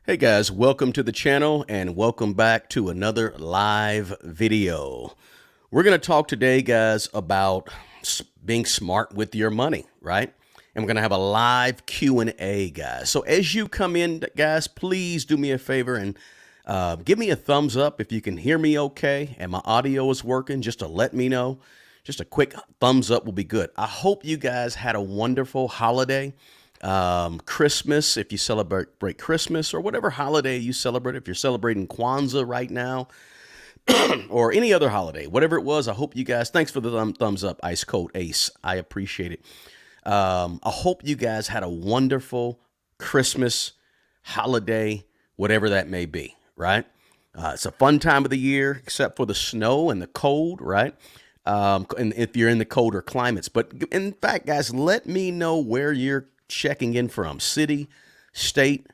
Hey guys, welcome to the channel and welcome back to another live video. We're going to talk today, guys, about being smart with your money, right? And we're going to have a live Q&A, guys. So as you come in, guys, please do me a favor and give me a thumbs up if you can hear me okay and my audio is working, just to let me know. Just a quick thumbs up will be good. I hope you guys had a wonderful holiday. Christmas, if you celebrate Christmas or whatever holiday you celebrate, if you're celebrating Kwanzaa right now or any other holiday, whatever it was, I hope you guys, thanks for the thumbs up, Ice Cold Ace. I appreciate it. I hope you guys had a wonderful Christmas holiday, whatever that may be, right? It's a fun time of the year, except for the snow and the cold, right? And if you're in the colder climates. But in fact, guys, let me know where you're checking in from: city, state,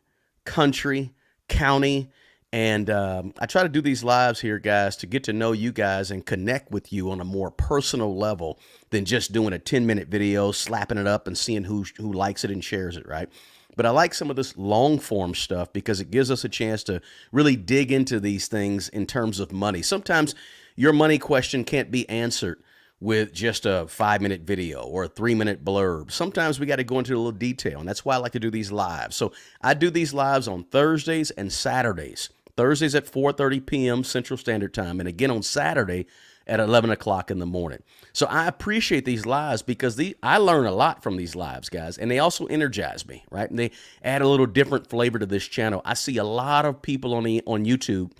country, county. And I try to do these lives here, guys, to get to know you guys and connect with you on a more personal level than just doing a 10-minute video, slapping it up and seeing who likes it and shares it, right? But I like some of this long form stuff because it gives us a chance to really dig into these things in terms of money. Sometimes your money question can't be answered with just a 5-minute video or a 3-minute blurb. Sometimes we got to go into a little detail, and that's why I like to do these lives. So I do these lives on Thursdays and Saturdays. Thursdays at 4:30 p.m. Central Standard Time, and again on Saturday at 11 o'clock in the morning. So I appreciate these lives because I learn a lot from these lives, guys, and they also energize me, right? And they add a little different flavor to this channel. I see a lot of people on YouTube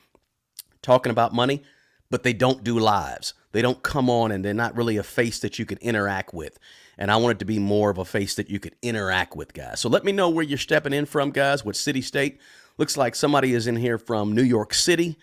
talking about money, but they don't do lives. They don't come on, and they're not really a face that you can interact with. And I want it to be more of a face that you could interact with, guys. So let me know where you're stepping in from, guys, what city, state. Looks like somebody is in here from New York City.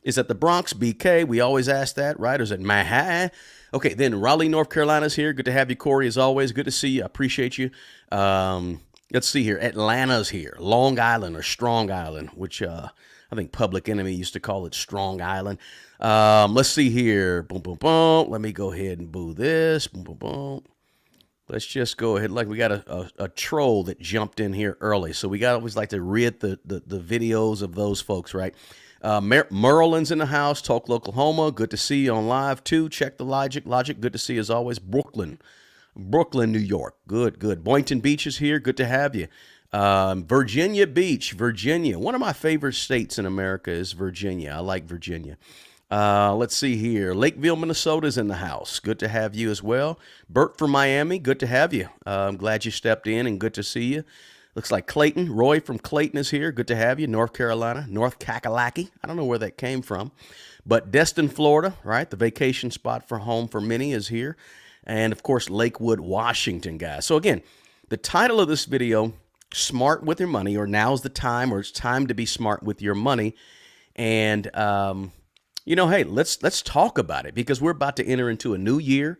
Is that the Bronx, BK? We always ask that, right? Or is it Manhattan? Okay, then Raleigh, North Carolina's here. Good to have you, Corey, as always. Good to see you. I appreciate you. Let's see here. Atlanta's here. Long Island or Strong Island, which I think Public Enemy used to call it Strong Island. Let's see here. Boom, boom, boom. Let me go ahead and boo this. Boom, boom, boom. Let's just go ahead. Like, we got a troll that jumped in here early. So we got always like to read the videos of those folks, right? Merlin's in the house. Tulsa, Oklahoma. Good to see you on live too. Check the logic. Good to see you as always. Brooklyn, New York. Good. Boynton Beach is here. Good to have you. Virginia Beach, Virginia. One of my favorite states in America is Virginia. I like Virginia. Let's see here. Lakeville, Minnesota is in the house. Good to have you as well. Bert from Miami, good to have you. I'm glad you stepped in and good to see you. Looks like Clayton. Roy from Clayton is here. Good to have you. North Carolina, North Kakalaki. I don't know where that came from. But Destin, Florida, right? The vacation spot for home for many is here. And, of course, Lakewood, Washington, guys. So, again, the title of this video, Smart with Your Money, or Now's the Time, or It's Time to Be Smart with Your Money. And, you know, hey, let's talk about it because we're about to enter into a new year,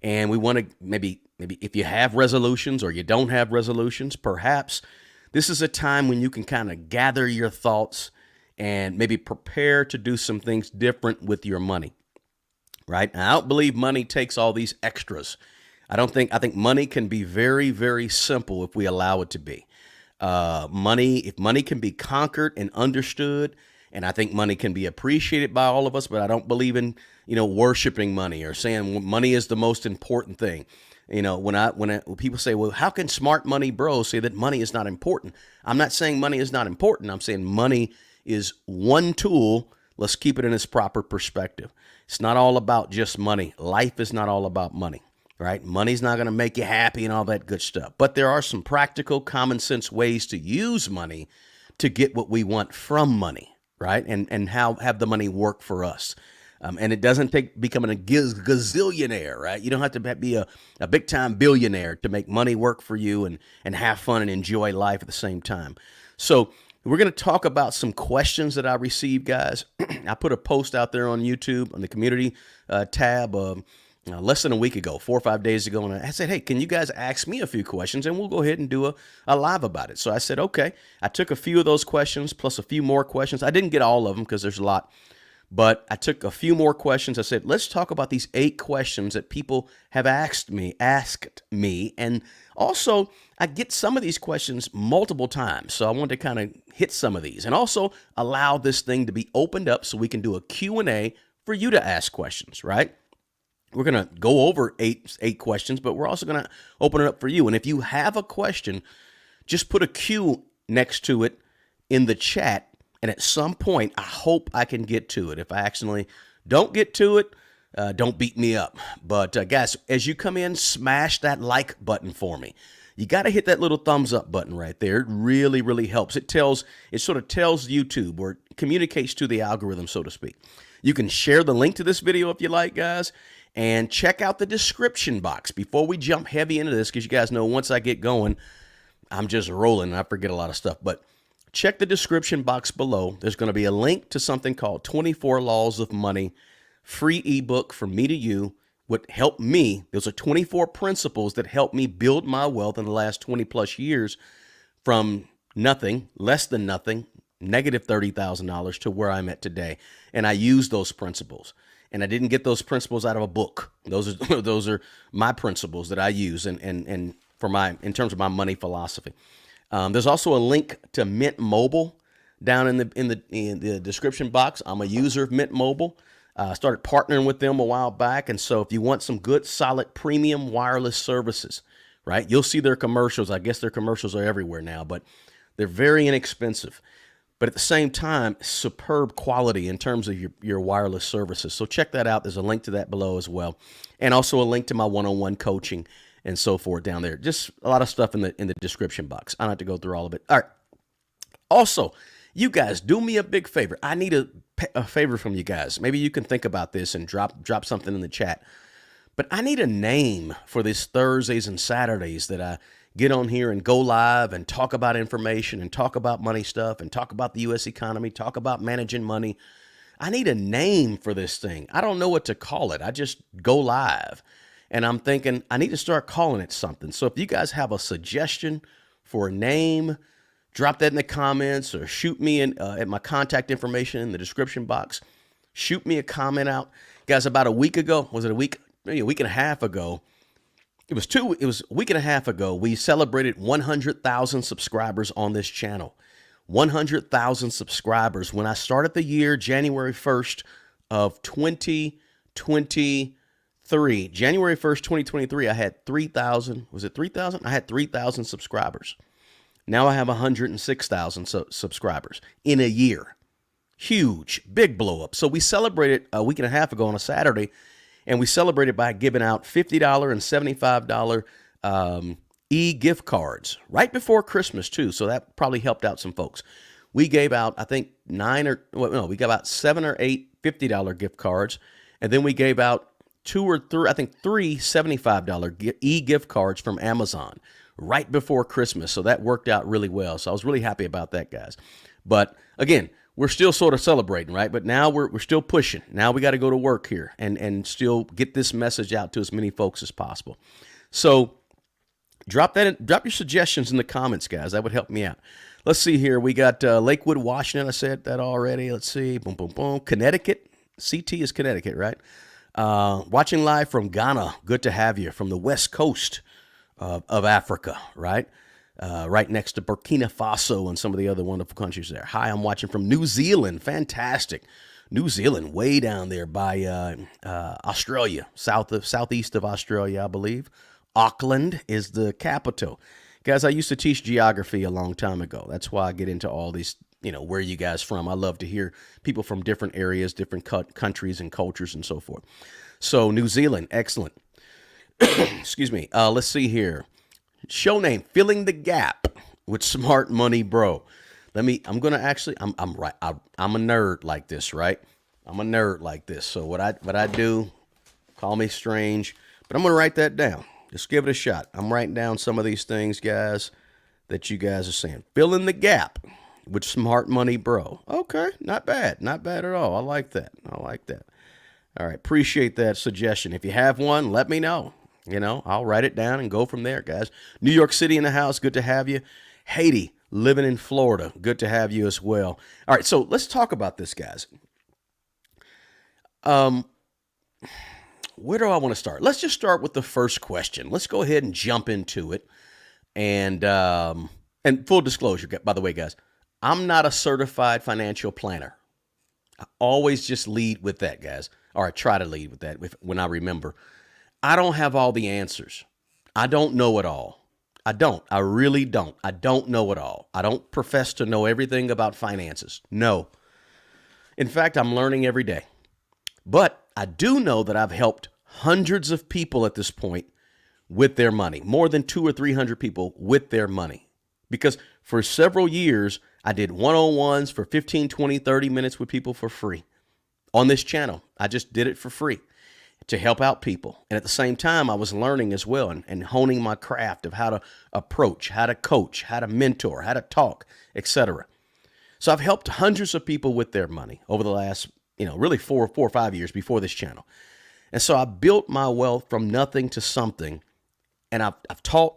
and we want to maybe if you have resolutions or you don't have resolutions, perhaps this is a time when you can kind of gather your thoughts and maybe prepare to do some things different with your money, right? Now, I don't believe money takes all these extras. I think money can be very, very simple if we allow it to be. If money can be conquered and understood, and I think money can be appreciated by all of us, but I don't believe in, worshiping money or saying money is the most important thing. When people say, well, how can smart money bros say that money is not important? I'm not saying money is not important. I'm saying money is one tool. Let's keep it in its proper perspective. It's not all about just money. Life is not all about money, right? Money's not going to make you happy and all that good stuff. But there are some practical, common sense ways to use money to get what we want from money, right? And have the money work for us. And it doesn't take becoming a gazillionaire, right? You don't have to be a big-time billionaire to make money work for you and have fun and enjoy life at the same time. So we're going to talk about some questions that I received, guys. I put a post out there on YouTube on the community tab less than a week ago, 4 or 5 days ago, and I said, hey, can you guys ask me a few questions, and we'll go ahead and do a live about it. So I said, okay. I took a few of those questions plus a few more questions. I didn't get all of them because there's a lot. But I took a few more questions. I said, let's talk about these 8 questions that people have asked me. And also, I get some of these questions multiple times. So I wanted to kind of hit some of these and also allow this thing to be opened up so we can do a Q&A for you to ask questions, right? We're going to go over eight questions, but we're also going to open it up for you. And if you have a question, just put a Q next to it in the chat. And at some point, I hope I can get to it. If I accidentally don't get to it, don't beat me up. But guys, as you come in, smash that like button for me. You got to hit that little thumbs up button right there. It really, really helps. It sort of tells YouTube, or communicates to the algorithm, so to speak. You can share the link to this video if you like, guys. And check out the description box before we jump heavy into this, because you guys know once I get going, I'm just rolling and I forget a lot of stuff. But check the description box below. There's going to be a link to something called 24 Laws of Money, free ebook from me to you. What helped me, those are 24 principles that helped me build my wealth in the last 20 plus years from nothing, less than nothing, negative $30,000 to where I'm at today. And I use those principles. And I didn't get those principles out of a book. Those are my principles that I use and for in terms of my money philosophy. There's also a link to Mint Mobile down in the description box. I'm a user of Mint Mobile. I started partnering with them a while back, and so if you want some good, solid, premium wireless services, right? You'll see their commercials. I guess their commercials are everywhere now, but they're very inexpensive. But at the same time, superb quality in terms of your wireless services. So check that out. There's a link to that below as well. And also a link to my one-on-one coaching and so forth down there. Just a lot of stuff in the description box. I don't have to go through all of it. All right. Also, you guys, do me a big favor. I need a favor from you guys. Maybe you can think about this and drop something in the chat. But I need a name for these Thursdays and Saturdays that I get on here and go live and talk about information and talk about money stuff and talk about the U.S. economy, talk about managing money. I need a name for this thing. I don't know what to call it. I just go live. And I'm thinking I need to start calling it something. So if you guys have a suggestion for a name, drop that in the comments or shoot me at my contact information in the description box. Shoot me a comment out. Guys, about a week ago, was it a week? Maybe a week and a half ago. It was a week and a half ago, we celebrated 100,000 subscribers on this channel. 100,000 subscribers. When I started the year, January 1st of 2023, January 1st, 2023, I had 3,000. Was it 3,000? I had 3,000 subscribers. Now I have 106,000 subscribers in a year. Huge, big blow up. So we celebrated a week and a half ago on a Saturday. And we celebrated by giving out $50 and $75 e-gift cards right before Christmas, too. So that probably helped out some folks. We gave out, I think, we gave out 7 or 8 $50 gift cards. And then we gave out 2 or 3, I think 3 $75 e-gift cards from Amazon right before Christmas. So that worked out really well. So I was really happy about that, guys. But again, we're still sort of celebrating, right? But now we're still pushing. Now we got to go to work here and still get this message out to as many folks as possible. So drop your suggestions in the comments, guys. That would help me out. Let's see here. We got Lakewood, Washington. I said that already. Let's see. Boom, boom, boom. Connecticut. CT is Connecticut, right? Watching live from Ghana. Good to have you. From the west coast of Africa, right? Right next to Burkina Faso and some of the other wonderful countries there. Hi, I'm watching from New Zealand. Fantastic. New Zealand, way down there by Australia, southeast of Australia, I believe. Auckland is the capital. Guys, I used to teach geography a long time ago. That's why I get into all these, where are you guys from? I love to hear people from different areas, different countries and cultures and so forth. So New Zealand, excellent. Excuse me. Let's see here. Show name, Filling the Gap with Smart Money Bro. I'm a nerd like this, right? I'm a nerd like this. So what I do, call me strange, but I'm going to write that down. Just give it a shot. I'm writing down some of these things, guys, that you guys are saying. Filling the Gap with Smart Money Bro. Okay, not bad. Not bad at all. I like that. All right, appreciate that suggestion. If you have one, let me know. I'll write it down and go from there, guys. New York City in the house, good to have you. Haiti, living in Florida, good to have you as well. All right, so let's talk about this, guys. Um, where do I want to start? Let's just start with the first question. Let's go ahead and jump into it. And full disclosure, by the way, guys, I'm not a certified financial planner. Always just lead with that, guys, or I try to lead with that when I remember. I don't have all the answers. I don't know it all. I don't. I really don't. I don't know it all. I don't profess to know everything about finances. No. In fact, I'm learning every day. But I do know that I've helped hundreds of people at this point with their money, more than 200 or 300 people with their money. Because for several years, I did one-on-ones for 15, 20, 30 minutes with people for free on this channel. I just did it for free to help out people. And at the same time, I was learning as well and honing my craft of how to approach, how to coach, how to mentor, how to talk, etc. So I've helped hundreds of people with their money over the last, really four or 5 years before this channel. And so I built my wealth from nothing to something. And I've taught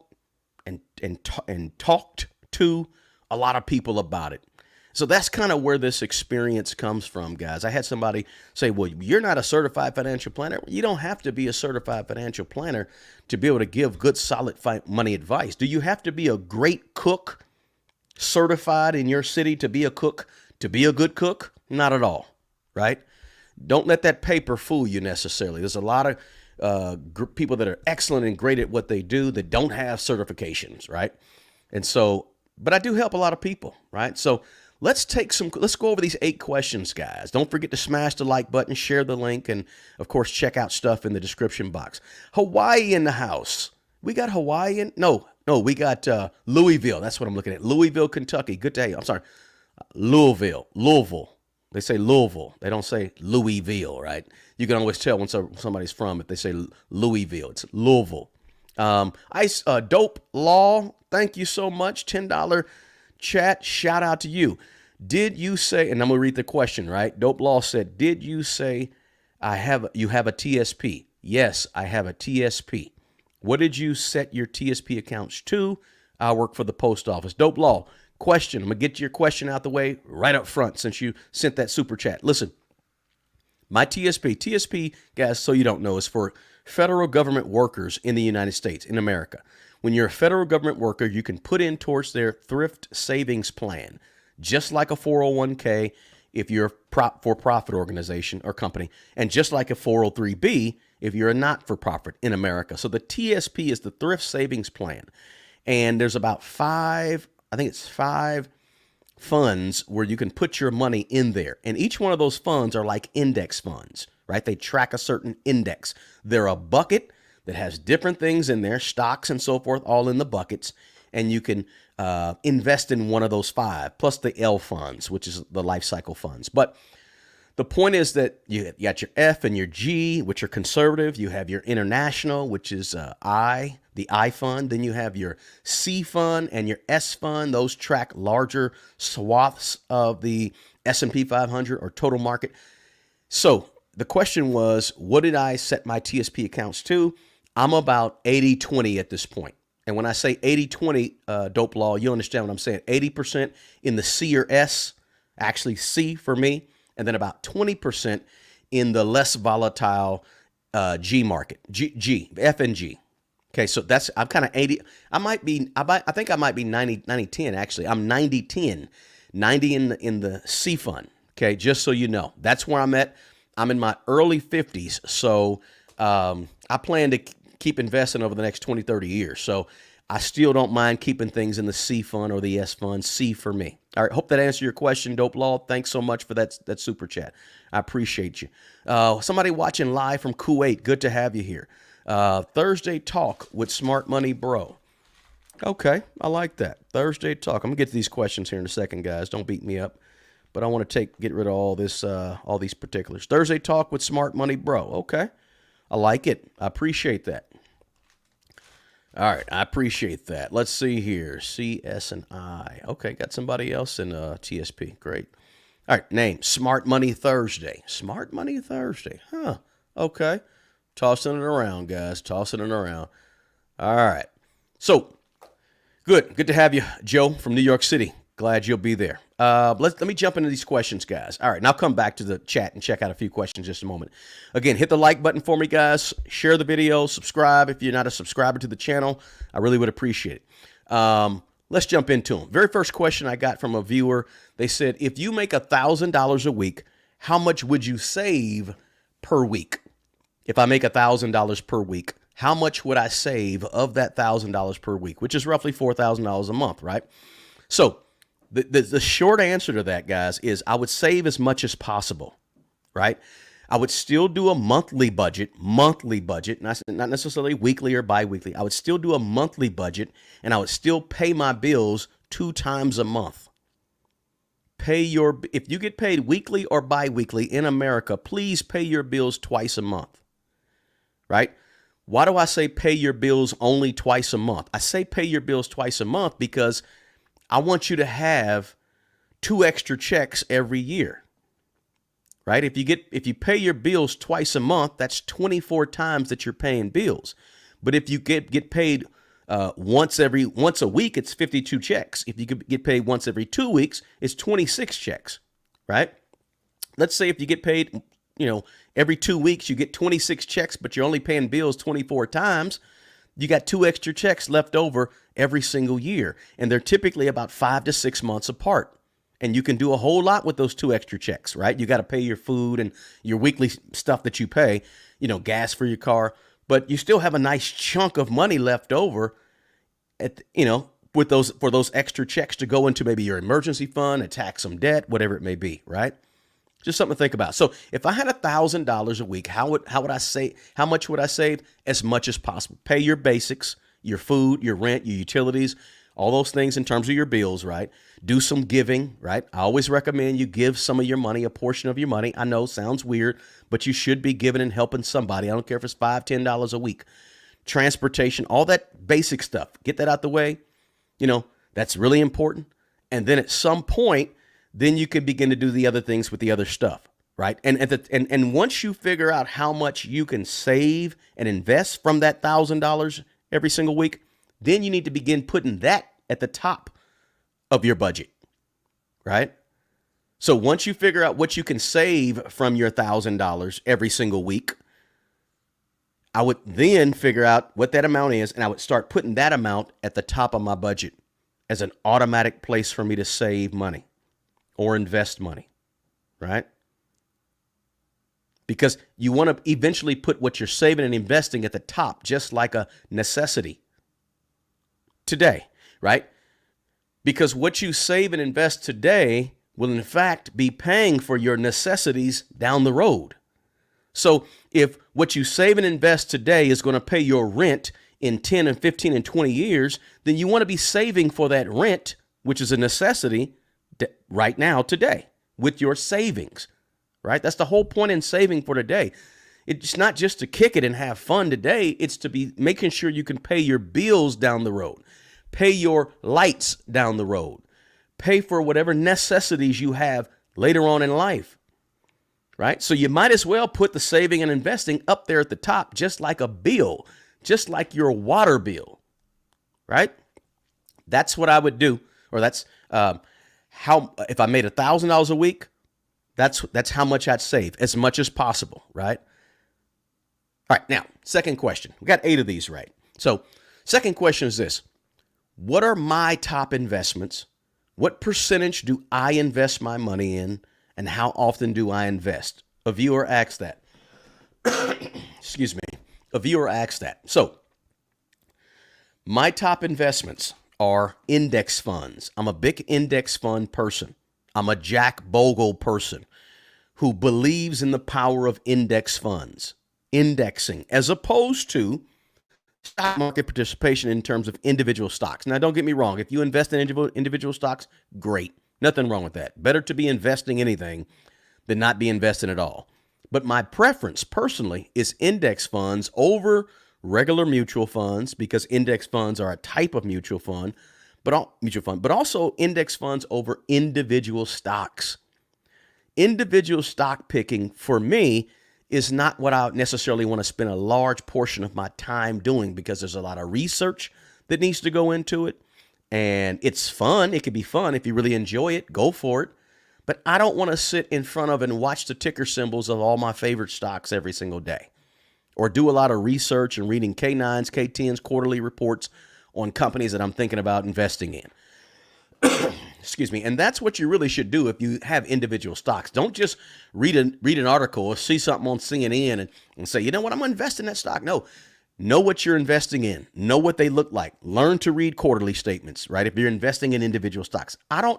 and talked to a lot of people about it. So that's kind of where this experience comes from, guys. I had somebody say, well, you're not a certified financial planner. You don't have to be a certified financial planner to be able to give good, solid money advice. Do you have to be a great cook, certified in your city to be a cook, to be a good cook? Not at all, right? Don't let that paper fool you necessarily. There's a lot of people that are excellent and great at what they do that don't have certifications, right? And so, but I do help a lot of people, right? So let's go over these 8 questions, guys. Don't forget to smash the like button, share the link, and of course, check out stuff in the description box. Hawaii in the house. We got Hawaii in, no, we got Louisville. That's what I'm looking at. Louisville, Kentucky. Good day. I'm sorry. Louisville. They say Louisville. They don't say Louisville, right? You can always tell when somebody's from it. They say Louisville. It's Louisville. Dope Law. Thank you so much. $10 chat. Shout out to you. Did you say, and I'm going to read the question, right? Dope Law said, did you say you have a TSP? Yes, I have a TSP. What did you set your TSP accounts to? I work for the post office. Dope Law. Question. I'm going to get your question out the way right up front since you sent that super chat. Listen, my TSP, guys, so you don't know, is for federal government workers in the United States, in America. When you're a federal government worker, you can put in towards their thrift savings plan, just like a 401k if you're a for-profit organization or company, and just like a 403b if you're a not-for-profit in America. So the TSP is the thrift savings plan. And there's about 5 funds where you can put your money in there. And each one of those funds are like index funds, right? They track a certain index. They're a bucket that has different things in there, stocks and so forth, all in the buckets. And you can invest in one of those 5, plus the L funds, which is the life cycle funds. But the point is that you got your F and your G, which are conservative. You have your international, which is the I fund. Then you have your C fund and your S fund. Those track larger swaths of the S&P 500 or total market. So the question was, what did I set my TSP accounts to? I'm about 80-20 at this point. And when I say 80-20, Dope Law, you understand what I'm saying. 80% in the C or S, actually C for me, and then about 20% in the less volatile G market, F and G. Okay, so I'm kind of 80. I think I might be 90-10 actually. I'm 90-10, 90 in the C fund. Okay, just so you know, that's where I'm at. I'm in my early 50s, so I plan to keep investing over the next 20, 30 years. So I still don't mind keeping things in the C fund or the S fund. C for me. All right, hope that answered your question, Dope Law. Thanks so much for that super chat. I appreciate you. Somebody watching live from Kuwait, good to have you here. Thursday Talk with Smart Money Bro. Okay, I like that. Thursday Talk. I'm going to get to these questions here in a second, guys. Don't beat me up. But I want to get rid of all these particulars. Thursday Talk with Smart Money Bro. Okay, I like it. I appreciate that. All right, I appreciate that. Let's see here. C, S, and I. Okay, got somebody else in TSP. Great. All right, name, Smart Money Thursday. Smart Money Thursday. Huh, okay. Tossing it around, guys. Tossing it around. All right. So, good to have you, Joe, from New York City. Glad you'll be there. Let me jump into these questions, guys. All right, and I'll come back to the chat and check out a few questions in just a moment. Again, hit the like button for me, guys. Share the video. Subscribe if you're not a subscriber to the channel. I really would appreciate it. Let's jump into them. Very first question I got from a viewer. They said, if you make $1,000 a week, how much would you save per week? If I make $1,000 per week, how much would I save of that $1,000 per week, which is roughly $4,000 a month, right? So the short answer to that, guys, is I would save as much as possible, right? I would still do a monthly budget, not necessarily weekly or biweekly. I would still do a monthly budget, and I would still pay my bills 2 times a month. If you get paid weekly or biweekly in America, please pay your bills twice a month, right? Why do I say pay your bills only twice a month? I say pay your bills twice a month because I want you to have 2 extra checks every year, right? If you pay your bills twice a month, that's 24 times that you're paying bills. But if you get paid once a week, it's 52 checks. If you get paid once every 2 weeks, it's 26 checks, right? Let's say if you get paid, every 2 weeks, you get 26 checks, but you're only paying bills 24 times. You got 2 extra checks left over every single year, and they're typically about 5 to 6 months apart. And you can do a whole lot with those 2 extra checks, right? You got to pay your food and your weekly stuff that you pay, gas for your car, but you still have a nice chunk of money left over for those extra checks to go into maybe your emergency fund, attack some debt, whatever it may be, right? Just something to think about. So if I had $1,000 a week, how much would I save? As much as possible. Pay your basics, your food, your rent, your utilities, all those things in terms of your bills, right? Do some giving, right? I always recommend you give some of your money, a portion of your money. I know, sounds weird, but you should be giving and helping somebody. I don't care if it's $5, $10 a week. Transportation, all that basic stuff. Get that out the way. That's really important. And then at some point, then you can begin to do the other things with the other stuff, right? And once you figure out how much you can save and invest from that $1,000 every single week, then you need to begin putting that at the top of your budget, right? So once you figure out what you can save from your $1,000 every single week, I would then figure out what that amount is, and I would start putting that amount at the top of my budget as an automatic place for me to save money or invest money, right? Because you want to eventually put what you're saving and investing at the top, just like a necessity today, right? Because what you save and invest today will in fact be paying for your necessities down the road. So if what you save and invest today is going to pay your rent in 10 and 15 and 20 years, then you want to be saving for that rent, which is a necessity right now, today, with your savings, right? That's the whole point in saving for today. It's not just to kick it and have fun today. It's to be making sure you can pay your bills down the road, pay your lights down the road, pay for whatever necessities you have later on in life, right? So you might as well put the saving and investing up there at the top, just like a bill, just like your water bill, right? That's what I would do, or that's if I made $1,000 a week, that's how much I'd save, as much as possible, right? All right, now, second question. We got 8 of these right. So second question is this. What are my top investments? What percentage do I invest my money in? And how often do I invest? A viewer asked that. Excuse me. A viewer asked that. So my top investments are index funds. I'm a big index fund person. I'm a Jack Bogle person who believes in the power of index funds, indexing, as opposed to stock market participation in terms of individual stocks. Now, don't get me wrong. If you invest in individual stocks, great. Nothing wrong with that. Better to be investing anything than not be investing at all. But my preference personally is index funds over regular mutual funds, because index funds are a type of mutual fund, but also index funds over individual stocks. Individual stock picking for me is not what I necessarily want to spend a large portion of my time doing, because there's a lot of research that needs to go into it. And it's fun. It can be fun. If you really enjoy it, go for it. But I don't want to sit in front of and watch the ticker symbols of all my favorite stocks every single day, or do a lot of research and reading K9s, K10s, quarterly reports on companies that I'm thinking about investing in. Excuse me. And that's what you really should do if you have individual stocks. Don't just read an article or see something on CNN and say, you know what, I'm going to invest in that stock. No, know what you're investing in. Know what they look like. Learn to read quarterly statements, right? If you're investing in individual stocks. I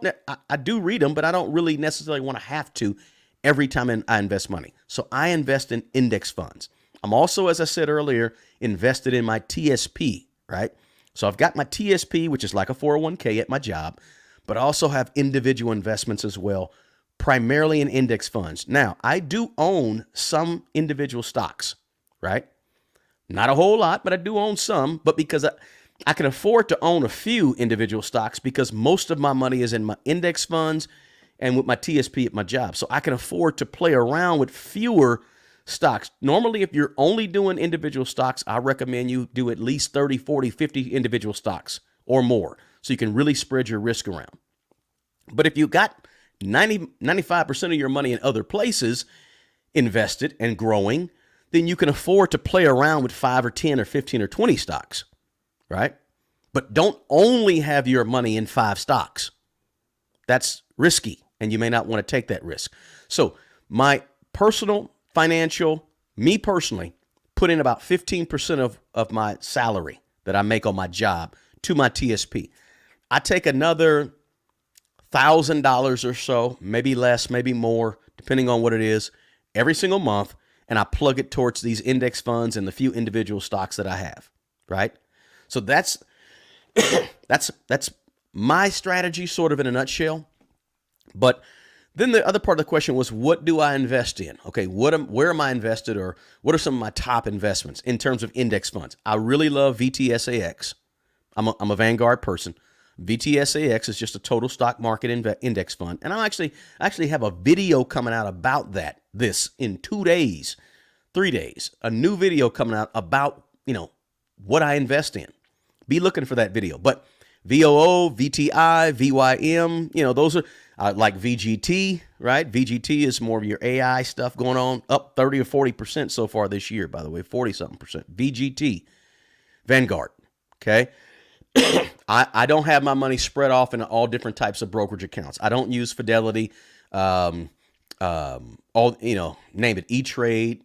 do read them, but I don't really necessarily want to have to every time I invest money. So I invest in index funds. I'm also, as I said earlier, invested in my TSP, right? So I've got my TSP, which is like a 401k at my job, but I also have individual investments as well, primarily in index funds. Now, I do own some individual stocks, right? Not a whole lot, but I do own some, but because I can afford to own a few individual stocks because most of my money is in my index funds and with my TSP at my job. So I can afford to play around with fewer stocks. Normally, if you're only doing individual stocks, I recommend you do at least 30, 40, 50 individual stocks or more so you can really spread your risk around. But if you got 95% of your money in other places invested and growing, then you can afford to play around with 5 or 10 or 15 or 20 stocks, right? But don't only have your money in 5 stocks. That's risky, and you may not want to take that risk. So my personal financial, me personally, put in about 15% of my salary that I make on my job to my TSP. I take another $1,000 or so, maybe less, maybe more, depending on what it is, every single month, and I plug it towards these index funds and the few individual stocks that I have, right? So that's my strategy sort of in a nutshell. But then the other part of the question was, what do I invest in? Okay, where am I invested, or what are some of my top investments in terms of index funds? I really love VTSAX. I'm a Vanguard person. VTSAX is just a total stock market index fund. And I actually have a video coming out about this in 2 days, 3 days, a new video coming out about, what I invest in. Be looking for that video. But VOO, VTI, VYM, those are like VGT, right? VGT is more of your AI stuff going on, up 30 or 40% so far this year, by the way, 40-something%. VGT, Vanguard, okay? I don't have my money spread off in all different types of brokerage accounts. I don't use Fidelity, name it, E-Trade,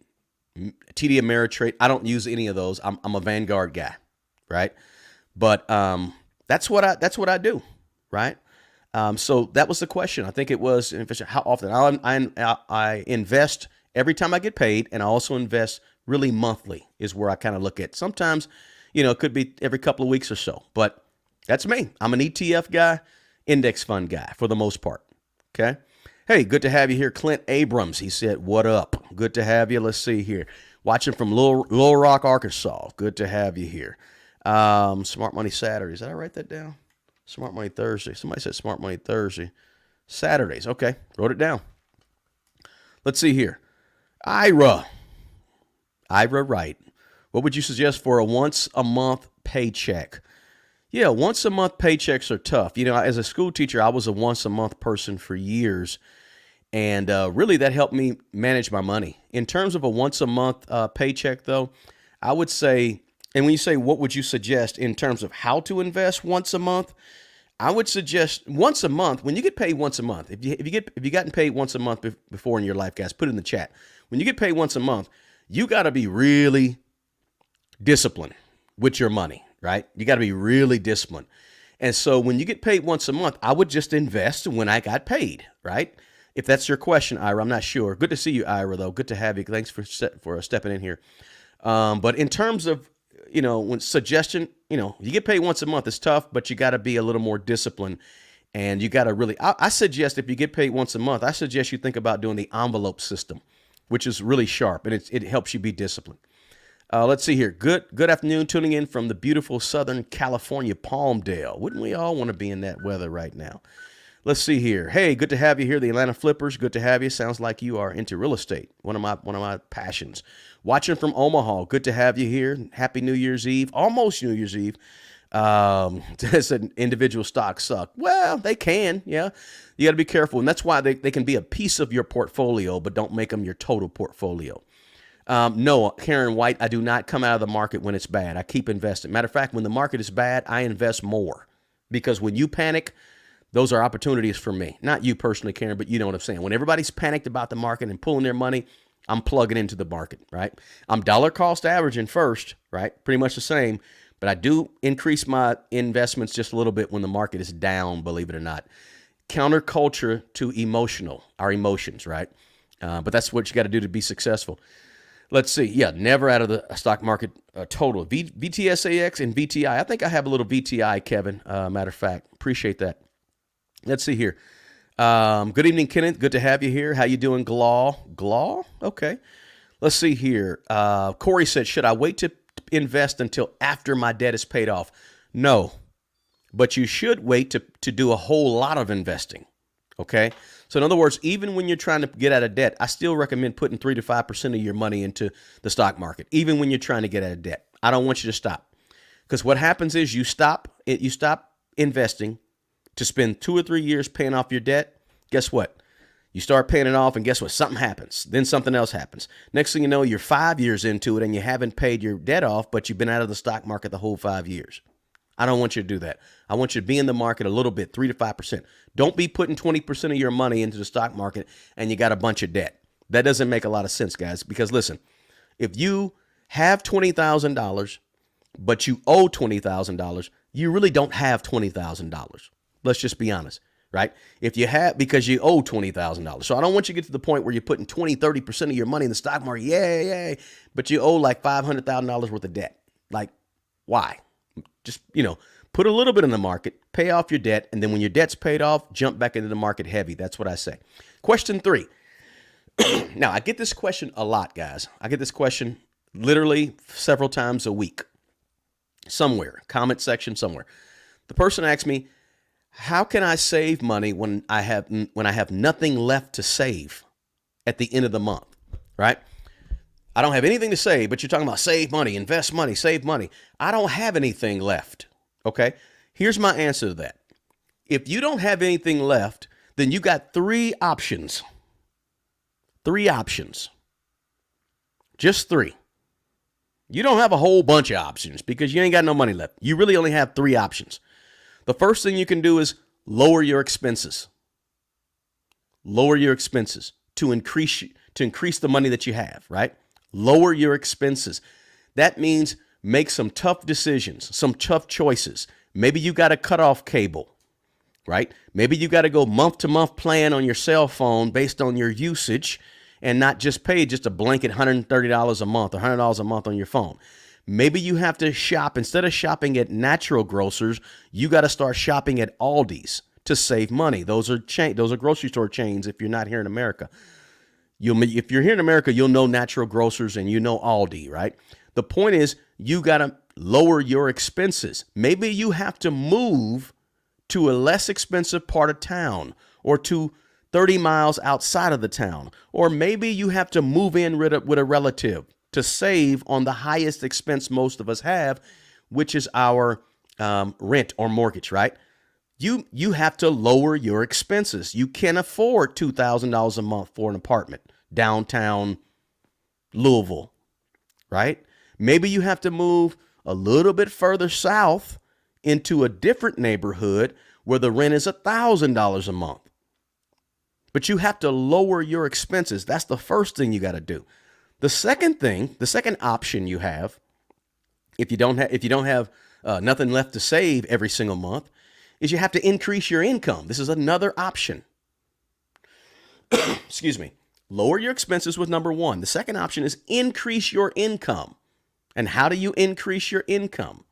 TD Ameritrade. I don't use any of those. I'm a Vanguard guy, right? But that's what I do, right? So that was the question. I think it was how often I invest every time I get paid, and I also invest really monthly is where I kind of look at. Sometimes, it could be every couple of weeks or so, but that's me. I'm an ETF guy, index fund guy for the most part. Okay. Hey, good to have you here. Clint Abrams, he said, what up? Good to have you. Let's see here. Watching from Little Rock, Arkansas. Good to have you here. Smart Money Saturdays. Did I write that down? Smart Money Thursday. Somebody said Smart Money Thursday. Saturdays. Okay. Wrote it down. Let's see here. Ira Wright. What would you suggest for a once-a-month paycheck? Yeah, once-a-month paychecks are tough. As a school teacher, I was a once-a-month person for years, and really that helped me manage my money. In terms of a once-a-month paycheck, though, I would say, and when you say what would you suggest in terms of how to invest once a month, I would suggest once a month. When you get paid once a month, if you gotten paid once a month before in your life, guys, put it in the chat. When you get paid once a month, you got to be really disciplined with your money, right? You got to be really disciplined. And so when you get paid once a month, I would just invest when I got paid, right? If that's your question, Ira, I'm not sure. Good to see you, Ira, though. Good to have you. Thanks for stepping in here. But in terms of, when suggestion, you get paid once a month, it's tough, but you got to be a little more disciplined. And you got to really, I suggest if you get paid once a month, I suggest you think about doing the envelope system, which is really sharp, and it helps you be disciplined. Let's see here. Good afternoon. Tuning in from the beautiful Southern California, Palmdale. Wouldn't we all want to be in that weather right now? Let's see here. Hey, good to have you here. The Atlanta Flippers. Good to have you. Sounds like you are into real estate. One of my passions. Watching from Omaha. Good to have you here. Happy New Year's Eve. Almost New Year's Eve. Said individual stocks suck. Well, they can. Yeah. You got to be careful. And that's why they can be a piece of your portfolio, but don't make them your total portfolio. No, Karen White, I do not come out of the market when it's bad. I keep investing. Matter of fact, when the market is bad, I invest more because when you panic, those are opportunities for me. Not you personally, Karen, but you know what I'm saying. When everybody's panicked about the market and pulling their money, I'm plugging into the market, right? I'm dollar cost averaging first, right? Pretty much the same, but I do increase my investments just a little bit when the market is down, believe it or not. Counterculture to our emotions, right? But that's what you got to do to be successful. Let's see. Yeah, never out of the stock market total. VTSAX and VTI. I think I have a little VTI, Kevin. Matter of fact, appreciate that. Let's see here. Good evening, Kenneth. Good to have you here. How you doing, Glaw? Okay. Let's see here. Corey said, should I wait to invest until after my debt is paid off? No, but you should wait to do a whole lot of investing. Okay. So in other words, even when you're trying to get out of debt, I still recommend putting 3 to 5% of your money into the stock market, even when you're trying to get out of debt. I don't want you to stop, because what happens is you stop investing to spend 2 or 3 years paying off your debt. Guess what? You start paying it off, and guess what? Something happens. Then something else happens. Next thing you know, you're 5 years into it and you haven't paid your debt off, but you've been out of the stock market the whole 5 years. I don't want you to do that. I want you to be in the market a little bit, 3 to 5%. Don't be putting 20% of your money into the stock market and you got a bunch of debt. That doesn't make a lot of sense, guys, because listen, if you have $20,000, but you owe $20,000, you really don't have $20,000. Let's just be honest, right? If you have, because you owe $20,000. So I don't want you to get to the point where you're putting 20, 30% of your money in the stock market. Yay, but you owe like $500,000 worth of debt. Like, why? Just, put a little bit in the market, pay off your debt, and then when your debt's paid off, jump back into the market heavy. That's what I say. Question 3. Now, I get this question a lot, guys. I get this question literally several times a week. Somewhere, comment section somewhere. The person asks me, how can I save money when I have nothing left to save at the end of the month, right? I don't have anything to save, but you're talking about save money, invest money, save money. I don't have anything left, okay? Here's my answer to that. If you don't have anything left, then you got 3 options. 3 options. Just 3. You don't have a whole bunch of options because you ain't got no money left. You really only have 3 options. The first thing you can do is lower your expenses. Lower your expenses to increase the money that you have, right? Lower your expenses. That means make some tough decisions, some tough choices. Maybe you got to cut off cable, right? Maybe you got to go month to month plan on your cell phone based on your usage and not just pay just a blanket $130 a month or $100 a month on your phone. Maybe you have to shop. Instead of shopping at natural grocers, you got to start shopping at Aldi's to save money. Those are grocery store chains if you're not here in America. If you're here in America, you'll know natural grocers and you know Aldi, right? The point is you got to lower your expenses. Maybe you have to move to a less expensive part of town or to 30 miles outside of the town. Or maybe you have to move in with a relative to save on the highest expense most of us have, which is our rent or mortgage, right? You have to lower your expenses. You can't afford $2,000 a month for an apartment downtown Louisville, right? Maybe you have to move a little bit further south into a different neighborhood where the rent is $1,000 a month. But you have to lower your expenses. That's the first thing you got to do. The second option you have, if you don't have nothing left to save every single month, is you have to increase your income. This is another option. Excuse me. Lower your expenses was number 1. The second option is increase your income. And how do you increase your income?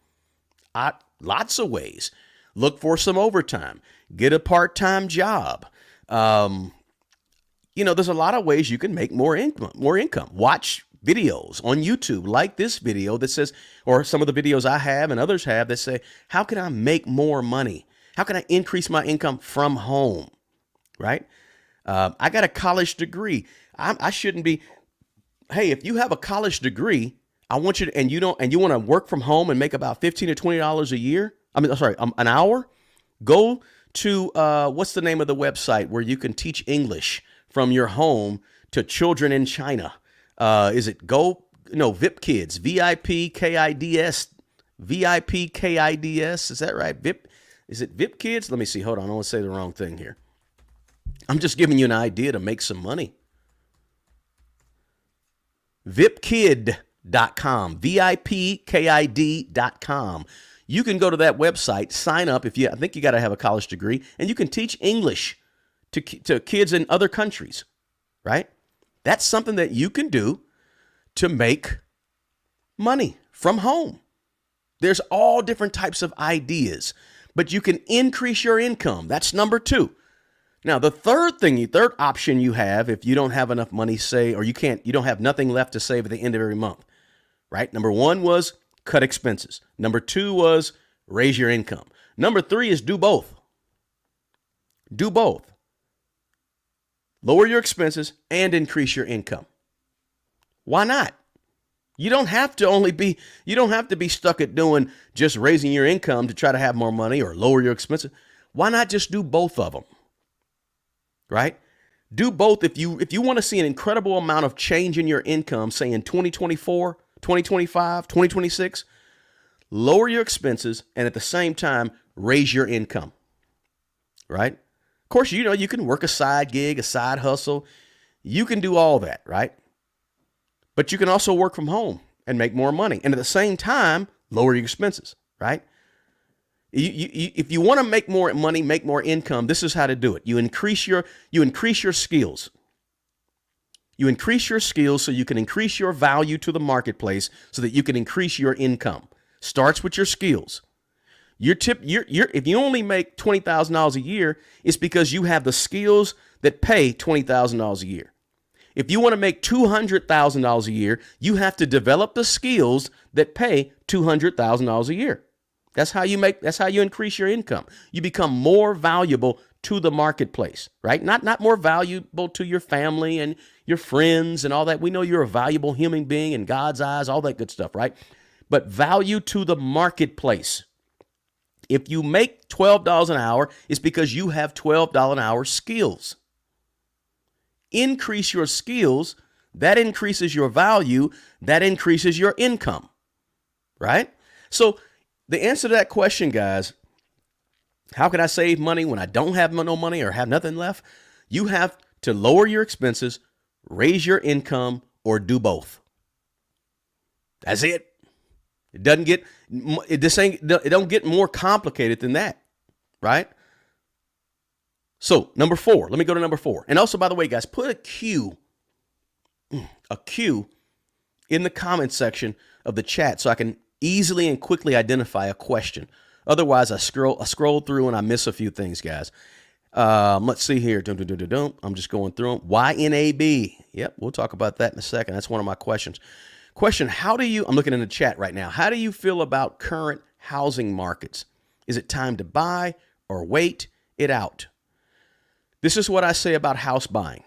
Lots of ways. Look for some overtime. Get a part-time job. There's a lot of ways you can make more income. Watch videos on YouTube like this video that says, or some of the videos I have and others have that say, how can I make more money? How can I increase my income from home? Right? I got a college degree. I shouldn't be. Hey, if you have a college degree, I want you to, and you want to work from home and make about $15 to $20 a year. I mean, sorry, an hour. Go to what's the name of the website where you can teach English from your home to children in China? Is it VIP Kids, VIPKIDS, VIPKIDS? Is that right? Is it VIP Kids? Let me see. Hold on. I don't want to say the wrong thing here. I'm just giving you an idea to make some money. VIPKid.com, VIPKID.com. You can go to that website, sign up I think you got to have a college degree, and you can teach English to kids in other countries, right? That's something that you can do to make money from home. There's all different types of ideas, but you can increase your income. That's number 2. Now, the third option you have if you don't have enough money, or you don't have nothing left to save at the end of every month, right? Number 1 was cut expenses. Number 2 was raise your income. Number 3 is do both. Do both. Lower your expenses and increase your income. Why not? You don't have to be stuck at doing just raising your income to try to have more money or lower your expenses. Why not just do both of them? Right? Do both. If you want to see an incredible amount of change in your income, say in 2024, 2025, 2026, lower your expenses and at the same time, raise your income. Right? Of course, you can work a side gig, a side hustle. You can do all that, right? But you can also work from home and make more money. And at the same time, lower your expenses, right? If you want to make more money, make more income, this is how to do it. You increase your skills. You increase your skills so you can increase your value to the marketplace so that you can increase your income. Starts with your skills. If you only make $20,000 a year, it's because you have the skills that pay $20,000 a year. If you want to make $200,000 a year, you have to develop the skills that pay $200,000 a year. That's how you increase your income. You become more valuable to the marketplace, right? Not more valuable to your family and your friends and all that. We know you're a valuable human being in God's eyes, all that good stuff, right? But value to the marketplace. If you make $12 an hour, it's because you have $12 an hour skills. Increase your skills, that increases your value, that increases your income, right? So the answer to that question, guys, how can I save money when I don't have no money or have nothing left? You have to lower your expenses, raise your income, or do both. That's it. It don't get more complicated than that, right? So number 4, let me go to number 4. And also, by the way, guys, put a Q in the comment section of the chat so I can easily and quickly identify a question. Otherwise, I scroll through and I miss a few things, guys. Let's see here. I'm just going through them. YNAB. Yep, we'll talk about that in a second. That's one of my questions. Question, I'm looking in the chat right now. How do you feel about current housing markets? Is it time to buy or wait it out? This is what I say about house buying,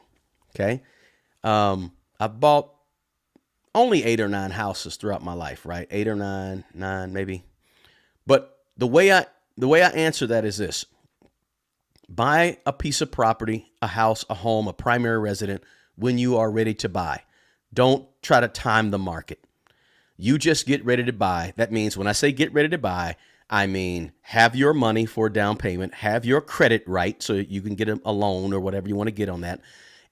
okay? I've bought only 8 or 9 houses throughout my life, right? 8 or 9 maybe. But the way I answer that is this. Buy a piece of property, a house, a home, a primary resident when you are ready to buy. Don't try to time the market. You just get ready to buy. That means when I say get ready to buy, I mean have your money for a down payment, have your credit right so you can get a loan or whatever you want to get on that,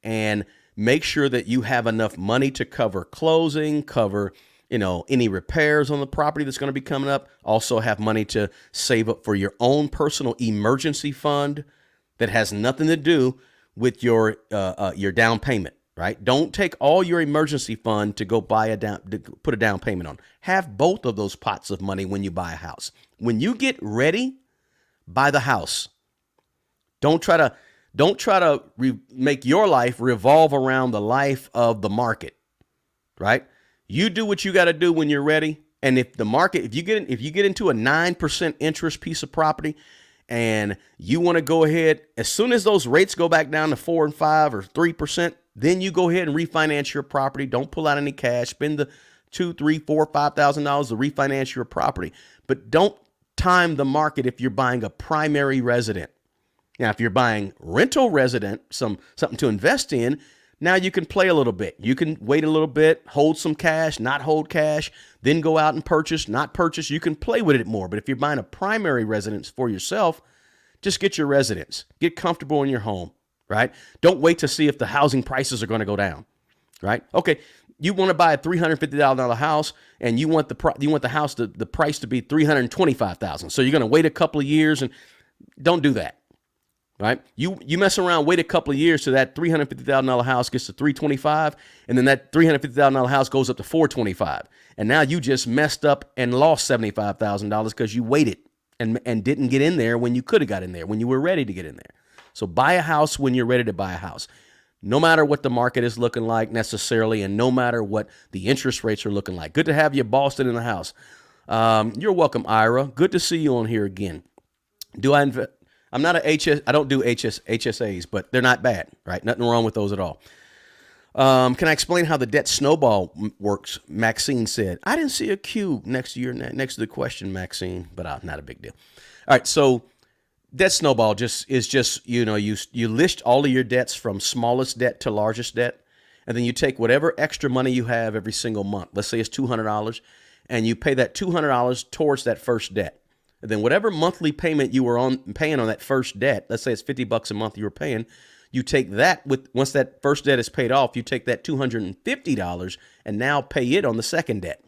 and make sure that you have enough money to cover closing, cover any repairs on the property that's going to be coming up. Also have money to save up for your own personal emergency fund that has nothing to do with your down payment, right? Don't take all your emergency fund to go put a down payment on. Have both of those pots of money when you buy a house. When you get ready, buy the house. Don't try to make your life revolve around the life of the market, right? You do what you got to do when you're ready. And if you get into a 9% interest piece of property and you want to go ahead, as soon as those rates go back down to 4 and 5 or 3%, then you go ahead and refinance your property. Don't pull out any cash. Spend $2, $3, $4, $5,000 to refinance your property. But don't time the market if you're buying a primary resident. Now, if you're buying rental resident, something to invest in, now you can play a little bit. You can wait a little bit, hold some cash, not hold cash, then go out and purchase, not purchase. You can play with it more. But if you're buying a primary residence for yourself, just get your residence. Get comfortable in your home, right? Don't wait to see if the housing prices are going to go down, right? Okay, you want to buy a $350,000 house, and you want the house the price to be $325,000. So you're going to wait a couple of years, and don't do that. Right? You mess around, wait a couple of years so that $350,000 house gets to $325,000, and then that $350,000 house goes up to $425,000. And now you just messed up and lost $75,000 because you waited and didn't get in there when you could have got in there, when you were ready to get in there. So buy a house when you're ready to buy a house. No matter what the market is looking like necessarily, and no matter what the interest rates are looking like. Good to have you, Boston, in the house. You're welcome, Ira. Good to see you on here again. I'm not I don't do HSAs, but they're not bad, right? Nothing wrong with those at all. Can I explain how the debt snowball works? Maxine said. I didn't see a Q next to the question, Maxine, but not a big deal. All right, so debt snowball is just you list all of your debts from smallest debt to largest debt, and then you take whatever extra money you have every single month. Let's say it's $200, and you pay that $200 towards that first debt. And then whatever monthly payment you were paying on that first debt, let's say it's $50 a month you were paying, you take that once that first debt is paid off, you take that $250 and now pay it on the second debt,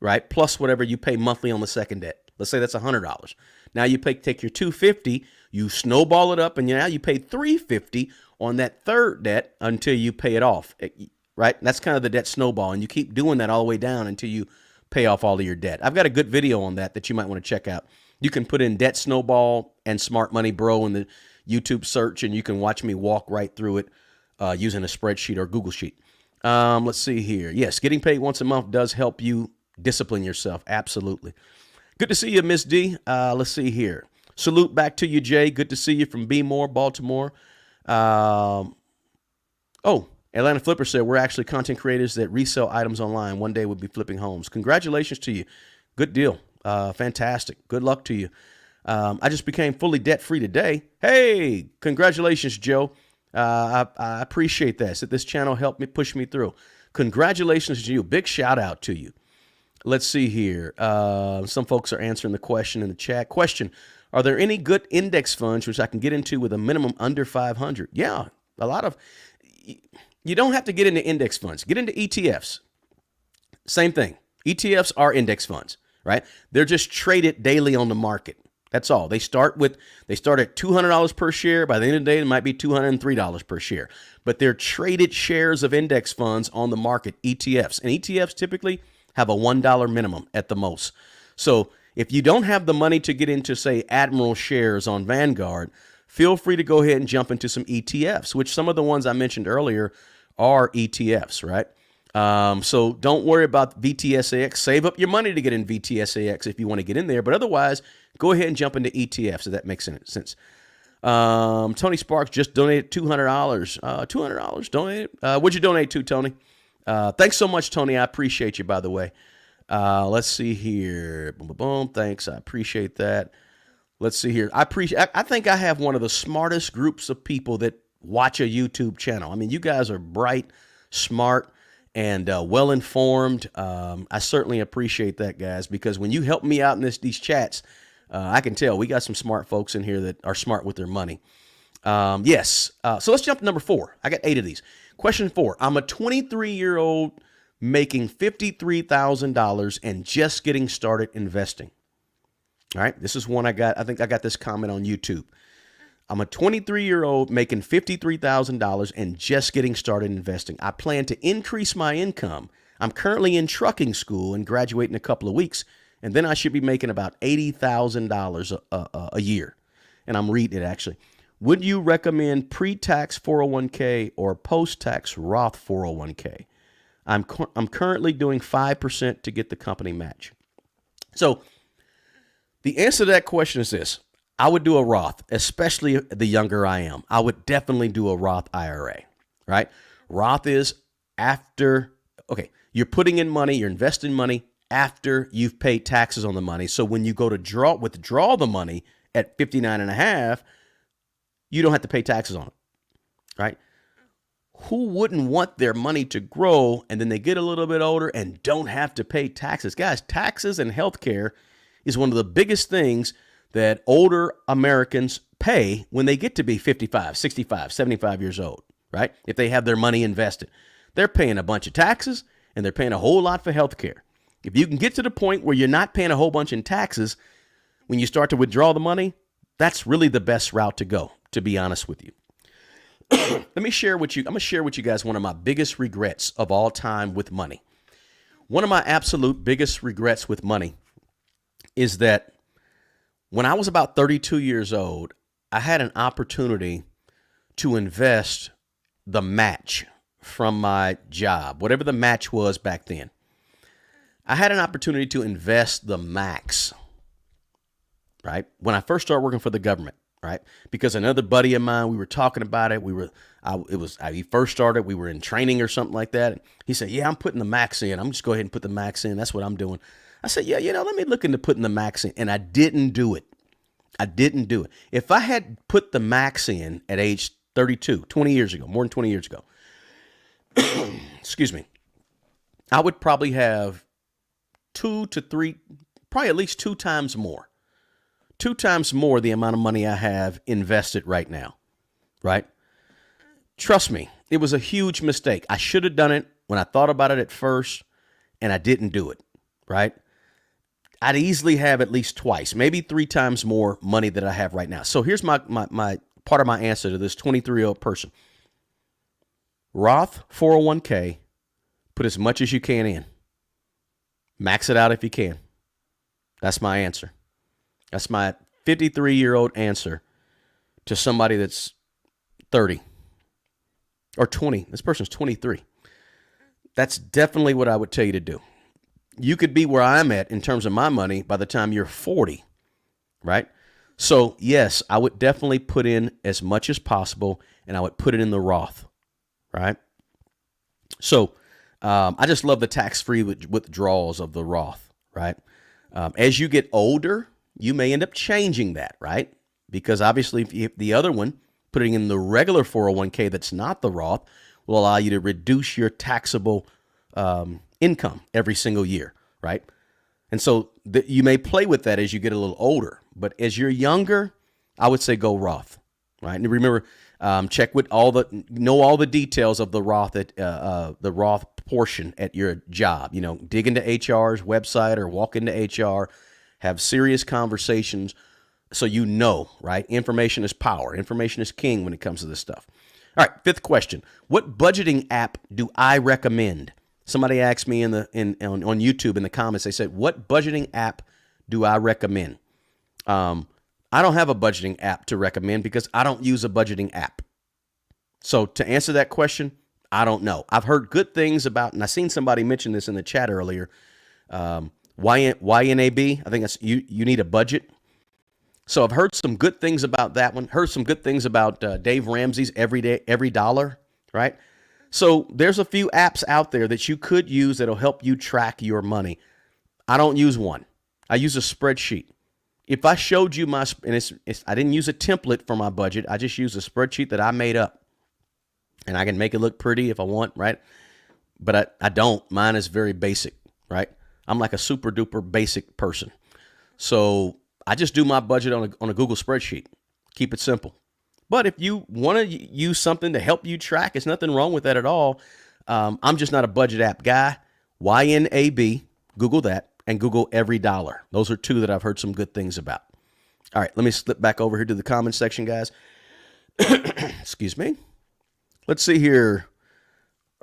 right? Plus whatever you pay monthly on the second debt. Let's say that's $100. Now you take your $250, you snowball it up, and now you pay $350 on that third debt until you pay it off, right? And that's kind of the debt snowball, and you keep doing that all the way down until you pay off all of your debt. I've got a good video on that you might want to check out. You can put in debt snowball and smart money bro in the YouTube search, and you can watch me walk right through it using a spreadsheet or Google Sheet. Let's see here. Yes, getting paid once a month does help you discipline yourself. Absolutely. Good to see you, Miss D. Let's see here. Salute back to you, Jay. Good to see you from B-More, Baltimore. Atlanta Flipper said, we're actually content creators that resell items online. One day we'll be flipping homes. Congratulations to you. Good deal. Fantastic. Good luck to you. I just became fully debt-free today. Hey, congratulations, Joe. I appreciate that. So this channel helped me push me through. Congratulations to you. Big shout out to you. Let's see here. Some folks are answering the question in the chat. Question, are there any good index funds which I can get into with a minimum under 500? Yeah, a lot of... You don't have to get into index funds. Get into ETFs. Same thing. ETFs are index funds, right? They're just traded daily on the market. That's all. They start at $200 per share. By the end of the day, it might be $203 per share. But they're traded shares of index funds on the market, ETFs. And ETFs typically have a $1 minimum at the most. So if you don't have the money to get into, say, Admiral shares on Vanguard, feel free to go ahead and jump into some ETFs, which some of the ones I mentioned earlier are ETFs, right? So don't worry about VTSAX. Save up your money to get in VTSAX if you want to get in there. But otherwise, go ahead and jump into ETFs if that makes sense. Tony Sparks just donated $200. $200 donated. What'd you donate to, Tony? Thanks so much, Tony. I appreciate you, by the way. Let's see here. Boom, boom, boom. Thanks. I appreciate that. Let's see here. I think I have one of the smartest groups of people that watch a YouTube channel. I mean, you guys are bright, smart, and well-informed. I certainly appreciate that, guys, because when you help me out in these chats, I can tell we got some smart folks in here that are smart with their money. Yes. So let's jump to number 4. I got 8 of these. Question 4. I'm a 23-year-old making $53,000 and just getting started investing. All right, this is one I got. I think I got this comment on YouTube. I'm a 23-year-old making $53,000 and just getting started investing. I plan to increase my income. I'm currently in trucking school and graduate in a couple of weeks, and then I should be making about $80,000 a year. And I'm reading it, actually. Would you recommend pre-tax 401k or post-tax Roth 401k? I'm currently doing 5% to get the company match. So the answer to that question is this. I would do a Roth, especially the younger I am. I would definitely do a Roth IRA, right? Roth is after, okay, You're putting in money, you're investing money after you've paid taxes on the money. So when you go to withdraw the money at 59 and a half, you don't have to pay taxes on it, right? Who wouldn't want their money to grow and then they get a little bit older and don't have to pay taxes? Guys, taxes and healthcare is one of the biggest things that older Americans pay when they get to be 55, 65, 75 years old, right? If they have their money invested, they're paying a bunch of taxes and they're paying a whole lot for healthcare. If you can get to the point where you're not paying a whole bunch in taxes when you start to withdraw the money, that's really the best route to go, to be honest with you. Let me share with you. I'm going to share with you guys one of my biggest regrets of all time with money. One of my absolute biggest regrets with money is that when I was about 32 years old, I had an opportunity to invest the match from my job, whatever the match was back then. I had an opportunity to invest the max, right? When I first started working for the government, right? Because another buddy of mine, we were talking about it. He first started, we were in training or something like that. He said, yeah, I'm putting the max in. I'm just go ahead and put the max in. That's what I'm doing. I said, yeah, let me look into putting the max in. And I didn't do it. If I had put the max in at age 32, 20 years ago, more than 20 years ago, excuse me, I would probably have probably at least two times more the amount of money I have invested right now, right? Trust me, it was a huge mistake. I should have done it when I thought about it at first, and I didn't do it, right? I'd easily have at least twice, maybe three times more money that I have right now. So here's my part of my answer to this 23-year-old person. Roth 401k, put as much as you can in. Max it out if you can. That's my answer. That's my 53-year-old answer to somebody that's 30 or 20. This person's 23. That's definitely what I would tell you to do. You could be where I'm at in terms of my money by the time you're 40, right? So yes, I would definitely put in as much as possible, and I would put it in the Roth, right? So I just love the tax-free withdrawals of the Roth, right? As you get older, you may end up changing that, right? Because obviously if the other one, putting in the regular 401k that's not the Roth, will allow you to reduce your taxable income every single year, right? And so you may play with that as you get a little older, but as you're younger, I would say go Roth, right? And remember, check with all the details of the Roth the Roth portion at your job. Dig into HR's website or walk into HR, have serious conversations so right? Information is power. Information is king when it comes to this stuff. All right, fifth question. What budgeting app do I recommend? Somebody asked me on YouTube in the comments, they said, what budgeting app do I recommend? I don't have a budgeting app to recommend because I don't use a budgeting app. So to answer that question, I don't know. I've heard good things about, and I seen somebody mention this in the chat earlier, YNAB. I think that's you need a budget. So I've heard some good things about that one. Heard some good things about Dave Ramsey's Every Dollar, right? So there's a few apps out there that you could use that'll help you track your money. I don't use one. I use a spreadsheet. If I showed you I didn't use a template for my budget. I just used a spreadsheet that I made up, and I can make it look pretty if I want, right? But I don't. Mine is very basic, right? I'm like a super duper basic person. So I just do my budget on a Google spreadsheet. Keep it simple. But if you want to use something to help you track, there's nothing wrong with that at all. I'm just not a budget app guy. YNAB, Google that, and Google Every Dollar. Those are two that I've heard some good things about. All right, let me slip back over here to the comment section, guys. Excuse me. Let's see here.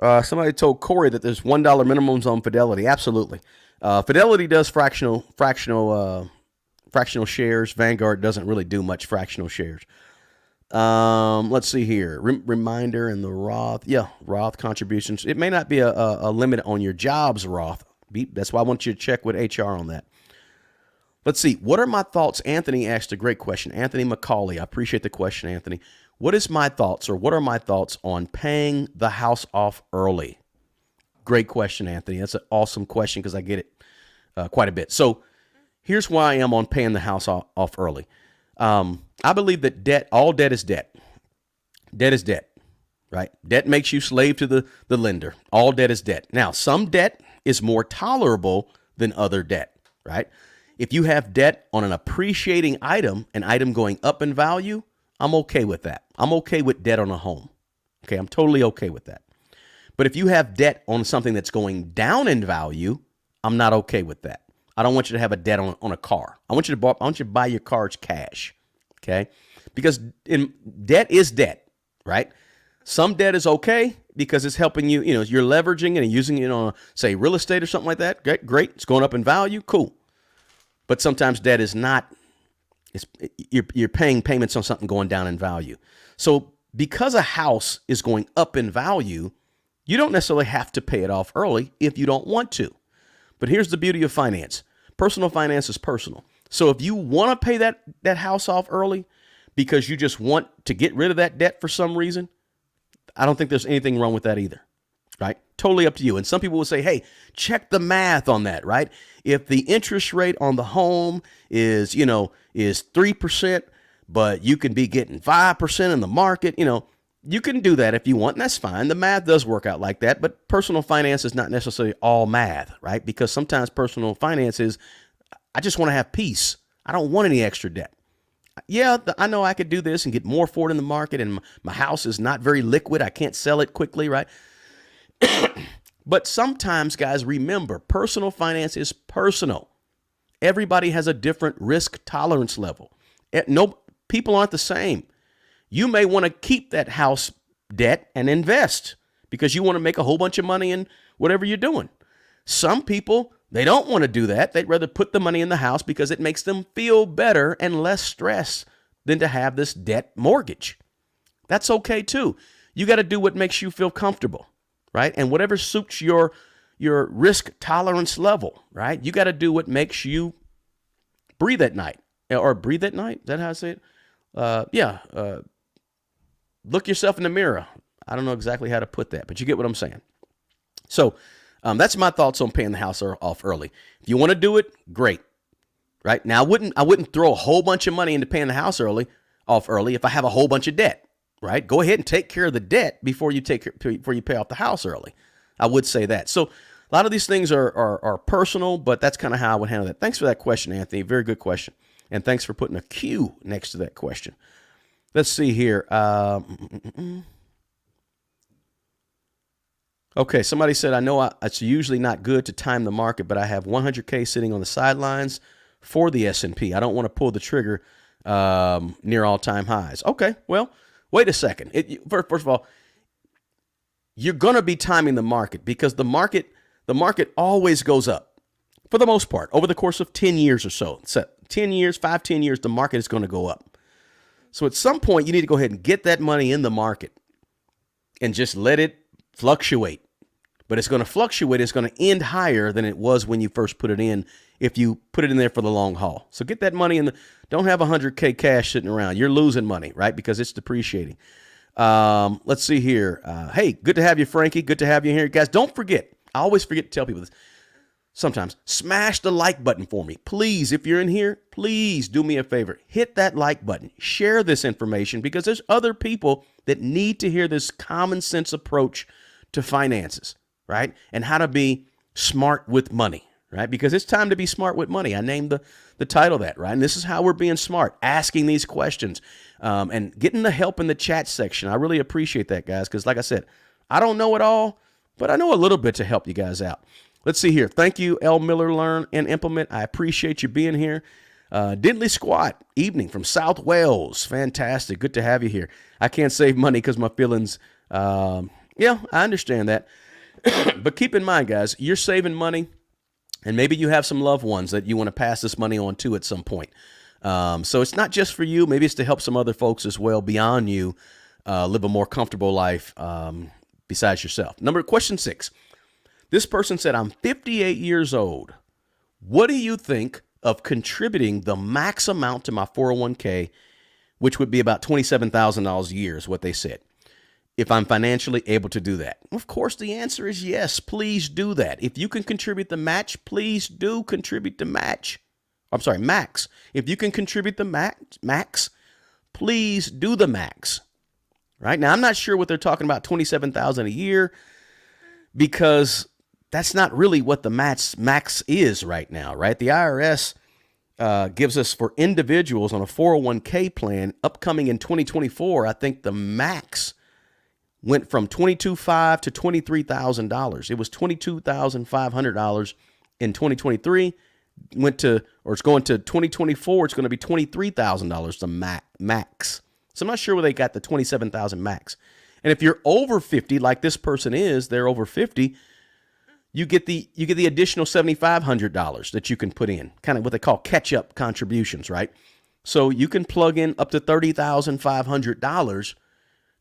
Somebody told Corey that there's $1 minimums on Fidelity. Absolutely. Fidelity does fractional shares. Vanguard doesn't really do much fractional shares. Let's see here. Reminder in the Roth. Yeah, Roth contributions. It may not be a limit on your job's Roth. That's why I want you to check with HR on that. Let's see. What are my thoughts? Anthony asked a great question. Anthony McCauley. I appreciate the question, Anthony. What are my thoughts on paying the house off early? great question, Anthony. That's an awesome question because I get it quite a bit. So here's why I am on paying the house off early. I believe that all debt is debt. Debt is debt, right? Debt makes you slave to the lender. All debt is debt. Now, some debt is more tolerable than other debt, right? If you have debt on an appreciating item, an item going up in value, I'm okay with that. I'm okay with debt on a home. Okay, I'm totally okay with that. But if you have debt on something that's going down in value, I'm not okay with that. I don't want you to have a debt on a car. I want you to buy your cars cash, okay? Because debt is debt, right? Some debt is okay because it's helping you, you're leveraging it and using it on, say, real estate or something like that. Great. It's going up in value. Cool. But sometimes debt is not, you're paying payments on something going down in value. So because a house is going up in value, you don't necessarily have to pay it off early if you don't want to. But here's the beauty of finance. Personal finance is personal. So if you want to pay that house off early because you just want to get rid of that debt for some reason, I don't think there's anything wrong with that either, right? Totally up to you. And some people will say, hey, check the math on that, right? If the interest rate on the home is 3%, but you can be getting 5% in the market, you can do that if you want, and that's fine. The math does work out like that, but personal finance is not necessarily all math, right? Because sometimes personal finance is, I just want to have peace. I don't want any extra debt. Yeah, I know I could do this and get more for it in the market, and my house is not very liquid. I can't sell it quickly, right? But sometimes, guys, remember, personal finance is personal. Everybody has a different risk tolerance level. No, people aren't the same. You may want to keep that house debt and invest because you want to make a whole bunch of money in whatever you're doing. Some people, they don't want to do that. They'd rather put the money in the house because it makes them feel better and less stress than to have this debt mortgage. That's okay too. You got to do what makes you feel comfortable, right? And whatever suits your risk tolerance level, right? You got to do what makes you breathe at night. Or breathe at night? Is that how I say it? Look yourself in the mirror. I don't know exactly how to put that, but you get what I'm saying. So that's my thoughts on paying the house off early. If you want to do it, great. Right now, I wouldn't throw a whole bunch of money into paying the house off early if I have a whole bunch of debt. Right? Go ahead and take care of the debt before you pay off the house early. I would say that. So a lot of these things are personal, but that's kind of how I would handle that. Thanks for that question, Anthony. Very good question. And thanks for putting a Q next to that question. Let's see here. Okay, somebody said, I know it's usually not good to time the market, but I have 100K sitting on the sidelines for the S&P. I don't want to pull the trigger near all-time highs. Okay, well, wait a second. First of all, you're going to be timing the market because the market always goes up for the most part over the course of 10 years or so. So 10 years, 5-10 years, the market is going to go up. So at some point, you need to go ahead and get that money in the market and just let it fluctuate. But it's going to fluctuate. It's going to end higher than it was when you first put it in if you put it in there for the long haul. So get that money in. Don't have 100K cash sitting around. You're losing money, right? Because it's depreciating. Let's see here. Hey, good to have you, Frankie. Good to have you here. Guys, don't forget. I always forget to tell people this. Sometimes smash the like button for me. Please, if you're in here, please do me a favor. Hit that like button. Share this information because there's other people that need to hear this common sense approach to finances, right? And how to be smart with money, right? Because it's time to be smart with money. I named the title that, right? And this is how we're being smart, asking these questions and getting the help in the chat section. I really appreciate that, guys, because like I said, I don't know it all, but I know a little bit to help you guys out. Let's see here. Thank you, L. Miller Learn and Implement. I appreciate you being here. Diddley Squat, evening from South Wales. Fantastic. Good to have you here. I can't save money because my feelings, yeah, I understand that. But keep in mind, guys, you're saving money, and maybe you have some loved ones that you want to pass this money on to at some point. So it's not just for you. Maybe it's to help some other folks as well beyond you live a more comfortable life besides yourself. Question 6. This person said, I'm 58 years old. What do you think of contributing the max amount to my 401k, which would be about $27,000 a year is what they said. if I'm financially able to do that? Of course, the answer is yes. Please do that. If you can contribute the match, please do contribute the match. I'm sorry, max. If you can contribute the max, please do the max. Right now, I'm not sure what they're talking about, $27,000 a year, because that's not really what the max is right now, right? The IRS gives us, for individuals on a 401k plan upcoming in 2024, I think the max went from $22,500 to $23,000. It was $22,500 in 2023. It's going to 2024. It's going to be $23,000 the max. So I'm not sure where they got the 27,000 max. And if you're over 50, like this person is, they're over 50. You get the additional $7,500 that you can put in, kind of what they call catch-up contributions, right? So you can plug in up to $30,500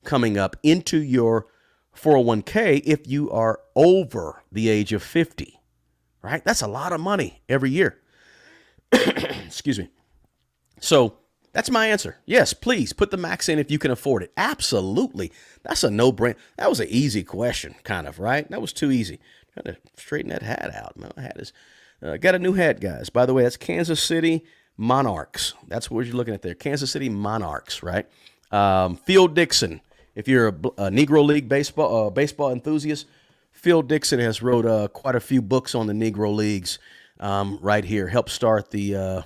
coming up into your 401k if you are over the age of 50, right? That's a lot of money every year. Excuse me. So that's my answer. Yes, please put the max in if you can afford it. Absolutely. That's a no-brainer. That was an easy question, kind of, right? That was too easy. Trying to straighten that hat out. My hat is got a new hat, guys. By the way, that's Kansas City Monarchs. That's what you're looking at there. Kansas City Monarchs, right? Phil Dixon. If you're a Negro League baseball enthusiast, Phil Dixon has wrote quite a few books on the Negro Leagues right here. Helped start the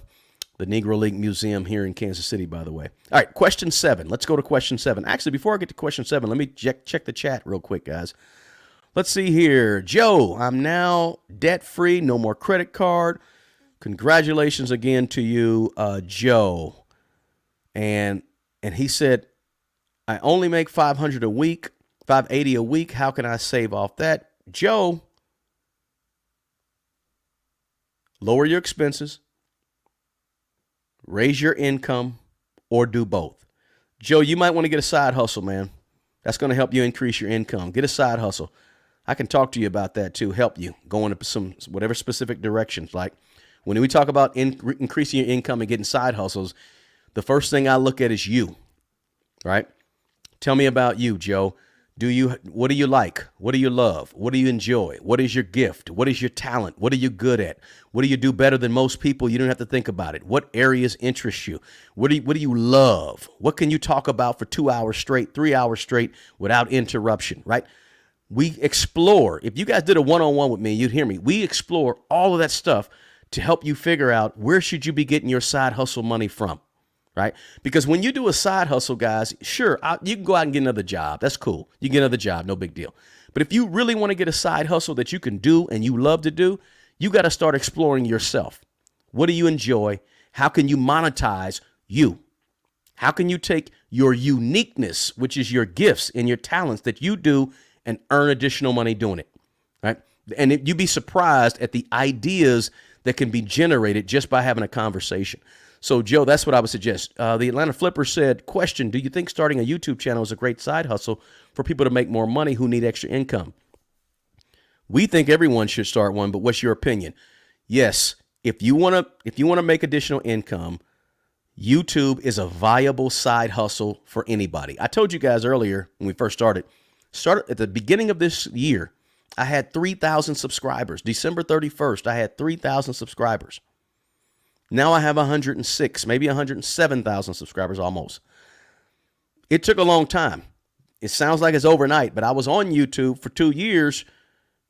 Negro League Museum here in Kansas City, by the way. All right, question 7. Let's go to question 7. Actually, before I get to question 7, let me check the chat real quick, guys. Let's see here. Joe, I'm now debt-free, no more credit card. Congratulations again to you, Joe. And he said, I only make $500 a week, $580 a week. How can I save off that? Joe, lower your expenses, raise your income, or do both. Joe, you might want to get a side hustle, man. That's going to help you increase your income. Get a side hustle. I can talk to you about that too, help you go into some whatever specific directions. Like when we talk about increasing your income and getting side hustles, the first thing I look at is you, right? Tell me about you, Joe. What do you like? What do you love? What do you enjoy? What is your gift? What is your talent? What are you good at? What do you do better than most people? You don't have to think about it. What areas interest you? What do you love? What can you talk about for 2 hours straight, 3 hours straight without interruption, right? We explore. If you guys did a one-on-one with me, you'd hear me. We explore all of that stuff to help you figure out where should you be getting your side hustle money from, right? Because when you do a side hustle, guys, sure, you can go out and get another job. That's cool. You can get another job, no big deal. But if you really want to get a side hustle that you can do and you love to do, you got to start exploring yourself. What do you enjoy? How can you monetize you? How can you take your uniqueness, which is your gifts and your talents that you do, and earn additional money doing it, right? And you'd be surprised at the ideas that can be generated just by having a conversation. So, Joe, that's what I would suggest. The Atlanta Flipper said, question, do you think starting a YouTube channel is a great side hustle for people to make more money who need extra income? We think everyone should start one, but what's your opinion? Yes, if you want to make additional income, YouTube is a viable side hustle for anybody. I told you guys earlier when we first started at the beginning of this year, I had 3,000 subscribers. December 31st, I had 3,000 subscribers. Now I have 106, maybe 107,000 subscribers almost. It took a long time. It sounds like it's overnight, but I was on YouTube for 2 years,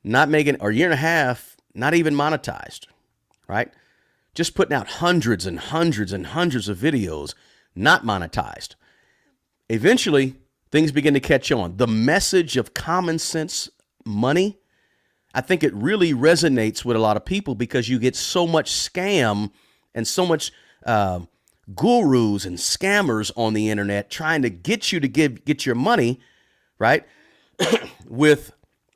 not making, or a year and a half, not even monetized, right? Just putting out hundreds and hundreds and hundreds of videos, not monetized. Eventually, things begin to catch on. The message of common sense money, I think it really resonates with a lot of people because you get so much scam and so much gurus and scammers on the internet trying to get you to get your money, right? With,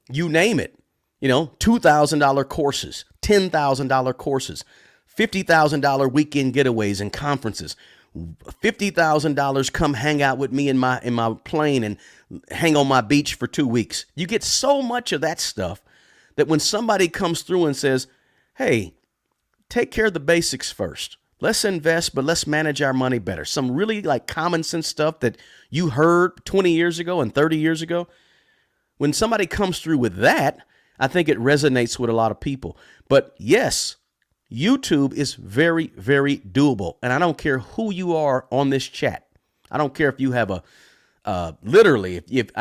you name it, $2,000 courses, $10,000 courses, $50,000 weekend getaways and conferences, $50,000 come hang out with me in my plane and hang on my beach for 2 weeks. You get so much of that stuff that when somebody comes through and says, hey, take care of the basics first. Let's invest, but let's manage our money better. Some really like common sense stuff that you heard 20 years ago and 30 years ago. When somebody comes through with that, I think it resonates with a lot of people. But yes, YouTube is very, very doable. And I don't care who you are on this chat. I don't care if you have literally, if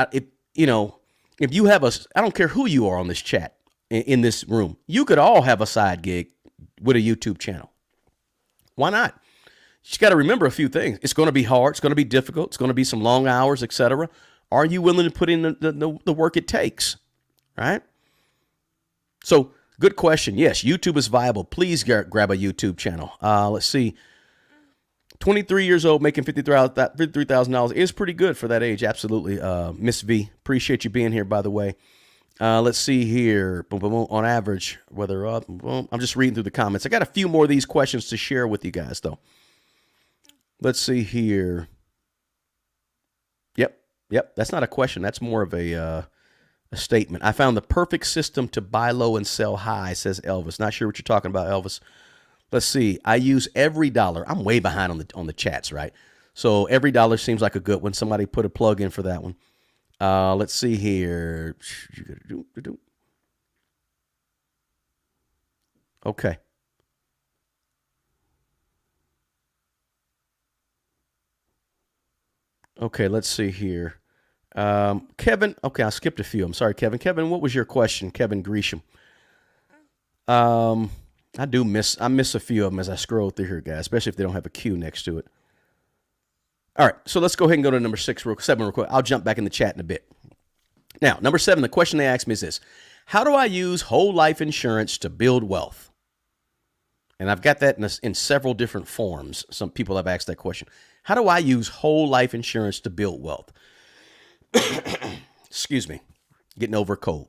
you know, if you have I don't care who you are on this chat in this room. You could all have a side gig with a YouTube channel. Why not? You just got to remember a few things. It's going to be hard. It's going to be difficult. It's going to be some long hours, etc. Are you willing to put in the work it takes? Right? So, good question. Yes, YouTube is viable. Please grab a YouTube channel. Let's see. 23 years old, making $53,000 is pretty good for that age. Absolutely. Miss V, appreciate you being here, by the way. Let's see here. Boom, boom, boom. On average, whether up, boom. I'm just reading through the comments. I got a few more of these questions to share with you guys, though. Let's see here. Yep. That's not a question. That's more of a statement. I found the perfect system to buy low and sell high, says Elvis. Not sure what you're talking about, Elvis. Let's see. I use every dollar. I'm way behind on the chats, right? So every dollar seems like a good one. Somebody put a plug in for that one. Let's see here. Okay. Okay, let's see here. Kevin, okay, I skipped a few. I'm sorry, Kevin. Kevin, what was your question? Kevin Gresham. I miss a few of them as I scroll through here, guys, especially if they don't have a Q next to it. All right, so let's go ahead and go to number 7 real quick. I'll jump back in the chat in a bit. Now, number 7, the question they asked me is this: how do I use whole life insurance to build wealth? And I've got that in several different forms. Some people have asked that question. How do I use whole life insurance to build wealth? Excuse me, getting over a cold.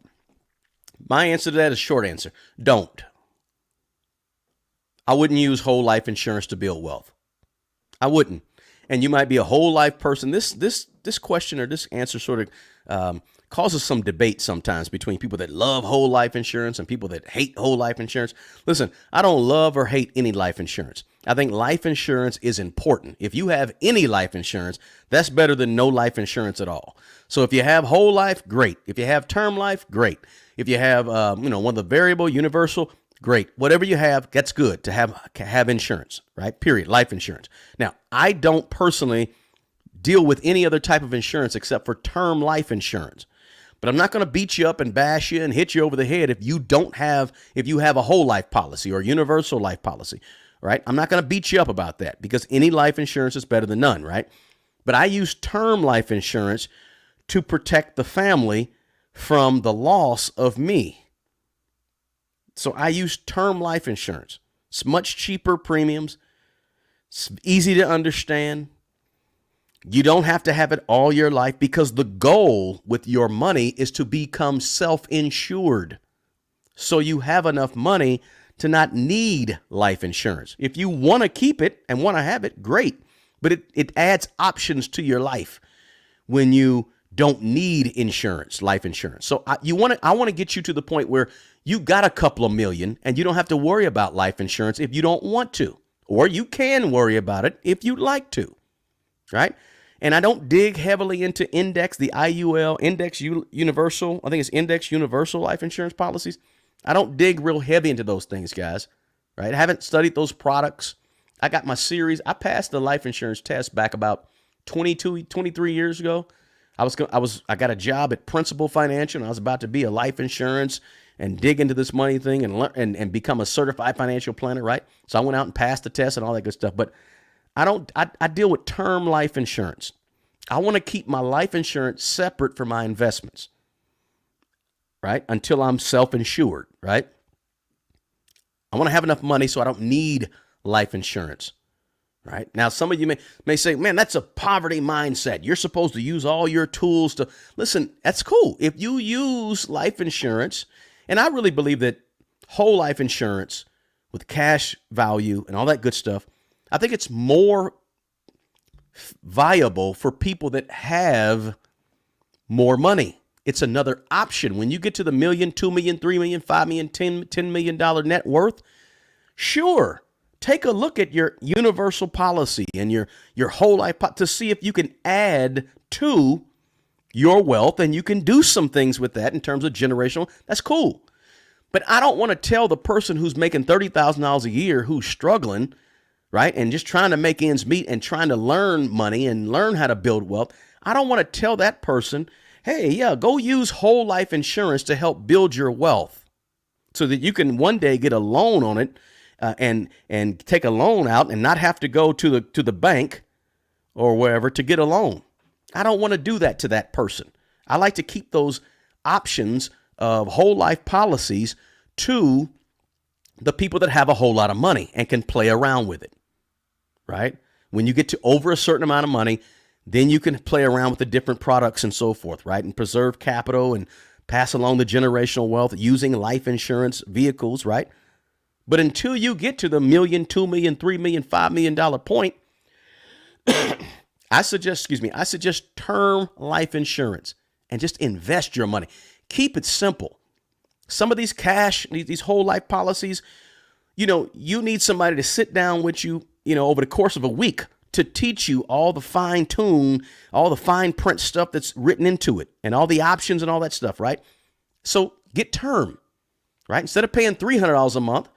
My answer to that is short answer: don't. I wouldn't use whole life insurance to build wealth. I wouldn't. And you might be a whole life person. This question or this answer sort of causes some debate sometimes between people that love whole life insurance and people that hate whole life insurance. Listen, I don't love or hate any life insurance. I think life insurance is important. If you have any life insurance, that's better than no life insurance at all. So if you have whole life, great. If you have term life, great. If you have, one of the variable, universal, great. Whatever you have, that's good to have insurance, right? Period. Life insurance. Now, I don't personally deal with any other type of insurance except for term life insurance. But I'm not going to beat you up and bash you and hit you over the head if you have a whole life policy or universal life policy, right? I'm not going to beat you up about that because any life insurance is better than none, right? But I use term life insurance to protect the family from the loss of me. So I use term life insurance. It's much cheaper premiums. It's easy to understand. You don't have to have it all your life because the goal with your money is to become self-insured. So you have enough money to not need life insurance. If you want to keep it and want to have it, great. But it adds options to your life when you don't need insurance, life insurance. So I want to get you to the point where you got a couple of million and you don't have to worry about life insurance if you don't want to, or you can worry about it if you'd like to, right? And I don't dig heavily into the IUL, Index Universal. I think it's Index Universal Life Insurance policies. I don't dig real heavy into those things, guys, right? I haven't studied those products. I got my series. I passed the life insurance test back about 23 years ago. I got a job at Principal Financial, and I was about to be a life insurance and dig into this money thing and learn and become a certified financial planner, right? So I went out and passed the test and all that good stuff. But I deal with term life insurance. I want to keep my life insurance separate from my investments, right? Until I'm self-insured, right? I want to have enough money so I don't need life insurance, right? Now, some of you may say, man, that's a poverty mindset. You're supposed to use all your tools to listen. That's cool. If you use life insurance, and I really believe that whole life insurance with cash value and all that good stuff, I think it's more viable for people that have more money. It's another option. When you get to the $1 million, $2 million, $3 million, $5 million, $10 million net worth, sure, take a look at your universal policy and your whole life to see if you can add to your wealth, and you can do some things with that in terms of generational. That's cool. But I don't want to tell the person who's making $30,000 a year, who's struggling, right, and just trying to make ends meet and trying to learn money and learn how to build wealth. I don't want to tell that person, hey, yeah, go use whole life insurance to help build your wealth so that you can one day get a loan on it and take a loan out and not have to go to the bank or wherever to get a loan. I don't want to do that to that person. I like to keep those options of whole life policies to the people that have a whole lot of money and can play around with it, right? When you get to over a certain amount of money, then you can play around with the different products and so forth, right? And preserve capital and pass along the generational wealth using life insurance vehicles, right? But until you get to the $1 million, $2 million, $3 million, $5 million point, I suggest term life insurance and just invest your money. Keep it simple. Some of these these whole life policies, you need somebody to sit down with you, over the course of a week to teach you all the fine print stuff that's written into it and all the options and all that stuff, right? So get term, right? Instead of paying $300 a month,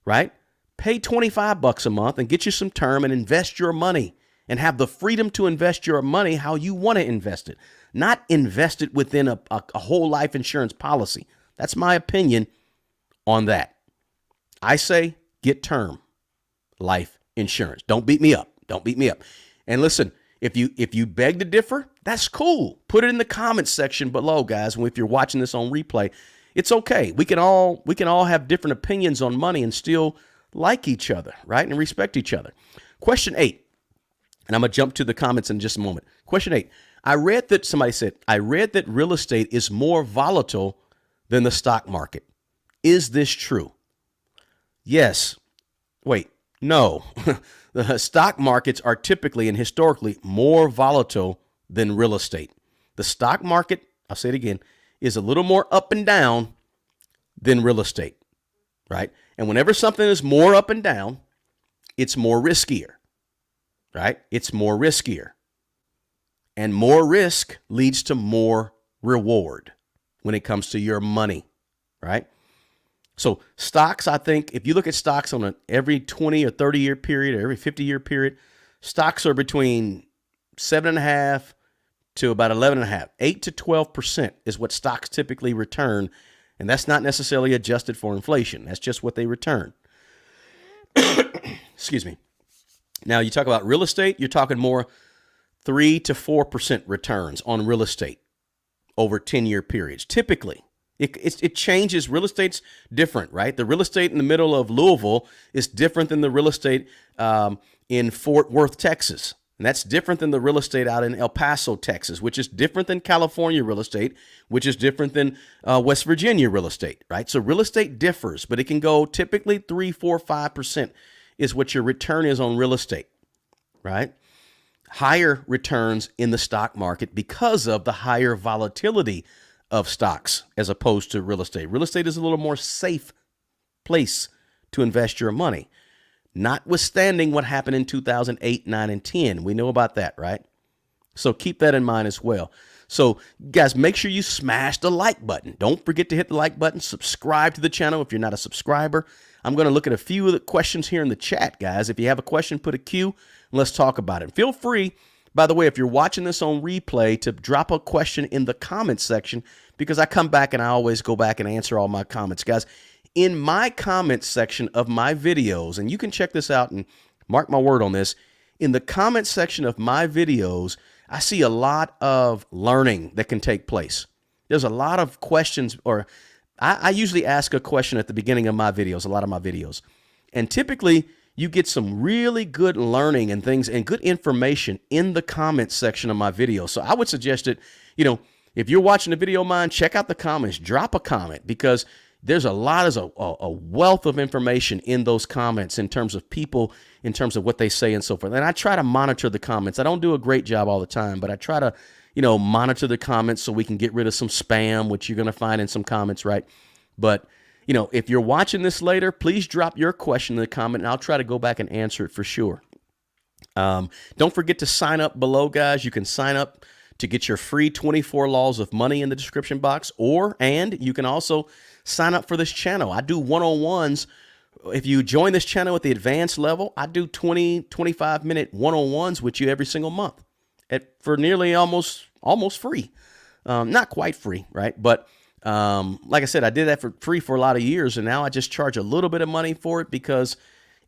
right? Pay $25 a month and get you some term and invest your money and have the freedom to invest your money how you want to invest it, not invest it within a whole life insurance policy. That's my opinion on that. I say get term life insurance. Don't beat me up. Don't beat me up. And listen, if you beg to differ, that's cool. Put it in the comments section below, guys. And if you're watching this on replay, it's okay. We can all have different opinions on money and still like each other, right? And respect each other. Question 8. And I'm going to jump to the comments in just a moment. Question 8. Somebody said, I read that real estate is more volatile than the stock market. Is this true? Yes. Wait, no. The stock markets are typically and historically more volatile than real estate. The stock market, I'll say it again, is a little more up and down than real estate, right? And whenever something is more up and down, it's more riskier. Right? It's more riskier. And more risk leads to more reward when it comes to your money, right? So stocks, I think, if you look at stocks on an every 20 or 30 year period or every 50 year period, stocks are between 7.5 to about 11.5. 8 to 12% is what stocks typically return. And that's not necessarily adjusted for inflation. That's just what they return. Excuse me. Now, you talk about real estate, you're talking more 3 to 4% returns on real estate over 10-year periods. Typically, it changes. Real estate's different, right? The real estate in the middle of Louisville is different than the real estate in Fort Worth, Texas. And that's different than the real estate out in El Paso, Texas, which is different than California real estate, which is different than West Virginia real estate, right? So real estate differs, but it can go typically 3, 4, 5%. Is what your return is on real estate, right? Higher returns in the stock market because of the higher volatility of stocks as opposed to real estate. Real estate is a little more safe place to invest your money, notwithstanding what happened in 2008, 9, and 10. We know about that, right? So keep that in mind as well. So guys, make sure you smash the like button. Don't forget to hit the like button. Subscribe to the channel if you're not a subscriber. I'm going to look at a few of the questions here in the chat, guys. If you have a question, put a Q and let's talk about it. Feel free, by the way, if you're watching this on replay, to drop a question in the comments section because I come back and I always go back and answer all my comments. Guys, in my comments section of my videos, and you can check this out and mark my word on this, in the comments section of my videos, I see a lot of learning that can take place. There's a lot of questions, or I usually ask a question at the beginning of my videos, a lot of my videos. And typically, you get some really good learning and things and good information in the comments section of my videos. So I would suggest that, if you're watching the video of mine, check out the comments, drop a comment, because there's a wealth of information in those comments in terms of people, in terms of what they say and so forth. And I try to monitor the comments. I don't do a great job all the time, but I try to, monitor the comments so we can get rid of some spam, which you're going to find in some comments, right? But If you're watching this later, please drop your question in the comment, and I'll try to go back and answer it for sure. Don't forget to sign up below, guys. You can sign up to get your free 24 laws of money in the description box, and you can also sign up for this channel. I do one-on-ones. If you join this channel at the advanced level, I do 25-minute one-on-ones with you every single month for nearly almost free. Not quite free, right? But like I said, I did that for free for a lot of years, and now I just charge a little bit of money for it because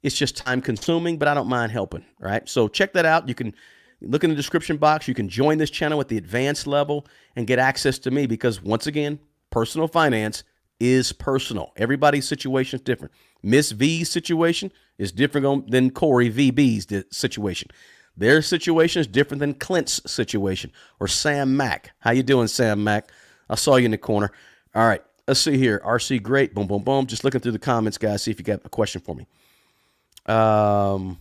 it's just time consuming, but I don't mind helping, right? So check that out. You can look in the description box. You can join this channel at the advanced level and get access to me because, once again, personal finance is personal. Everybody's situation is different. Miss V's situation is different than Corey VB's situation. Their situation is different than Clint's situation or Sam Mack. How you doing, Sam Mack? I saw you in the corner. All right, let's see here. RC, great. Boom, boom, boom. Just looking through the comments, guys, see if you got a question for me. So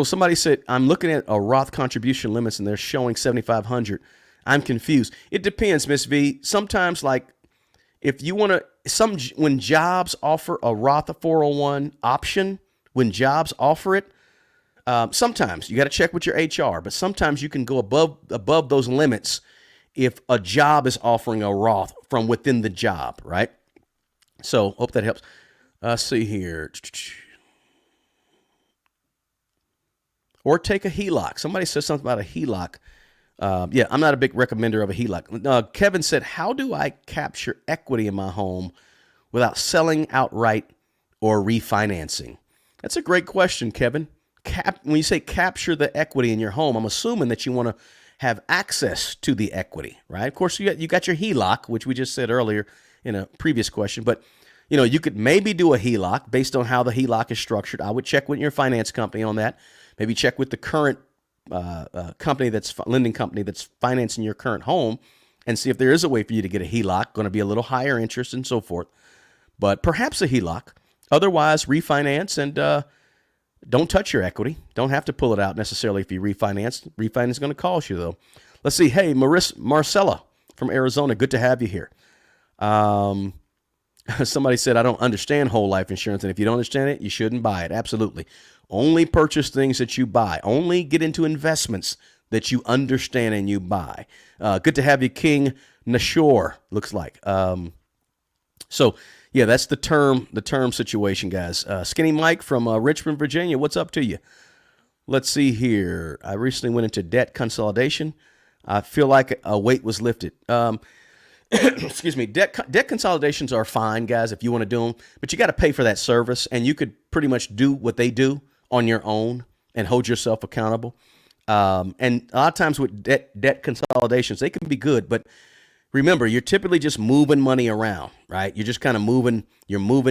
somebody said, I'm looking at a Roth contribution limits and they're showing 7,500. I'm confused. It depends, Miss V. Sometimes, like, if you want to, when jobs offer a Roth 401 option, when jobs offer it, sometimes you got to check with your HR, but sometimes you can go above those limits if a job is offering a Roth from within the job, right? So hope that helps. See here. Or take a HELOC. Somebody said something about a HELOC. Yeah, I'm not a big recommender of a HELOC. Kevin said, how do I capture equity in my home without selling outright or refinancing? That's a great question, Kevin. When you say capture the equity in your home, I'm assuming that you want to have access to the equity, right? Of course, you got your HELOC, which we just said earlier in a previous question, but you could maybe do a HELOC based on how the HELOC is structured. I would check with your finance company on that. Maybe check with the current lending company that's financing your current home and see if there is a way for you to get a HELOC, going to be a little higher interest and so forth, but perhaps a HELOC. Otherwise, refinance and don't touch your equity. Don't have to pull it out necessarily if you refinance. Refinance is going to cost you, though. Let's see. Hey, Marcella from Arizona, good to have you here. Somebody said, I don't understand whole life insurance, and if you don't understand it, you shouldn't buy it. Absolutely. Only purchase things that you buy. Only get into investments that you understand and you buy. Good to have you, King Nashore, looks like. So, yeah, that's the term situation, guys. Skinny Mike from Richmond, Virginia, what's up to you? Let's see here. I recently went into debt consolidation. I feel like a weight was lifted. Excuse me. Debt consolidations are fine, guys, if you want to do them, but you got to pay for that service, and you could pretty much do what they do on your own and hold yourself accountable. And a lot of times with debt consolidations, they can be good, but remember, you're typically just moving money around, right? You're just kind of moving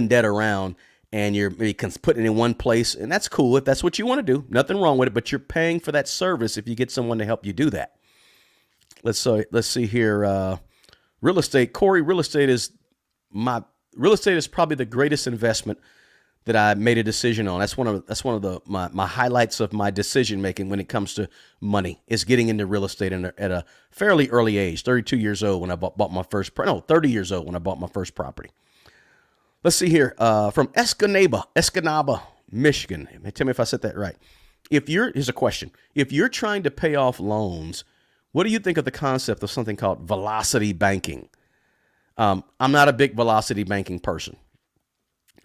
debt around, and you're maybe putting it in one place, and that's cool if that's what you want to do. Nothing wrong with it, but you're paying for that service if you get someone to help you do that. Let's see here. Real estate, Corey. Real estate is probably the greatest investment that I made a decision on. That's one of my highlights of my decision making when it comes to money, is getting into real estate at a fairly early age, 32 years old when I bought my first 30 years old when I bought my first property. Let's see here, from Escanaba, Michigan. Tell me if I said that right. Here's a question. If you're trying to pay off loans, what do you think of the concept of something called velocity banking? I'm not a big velocity banking person.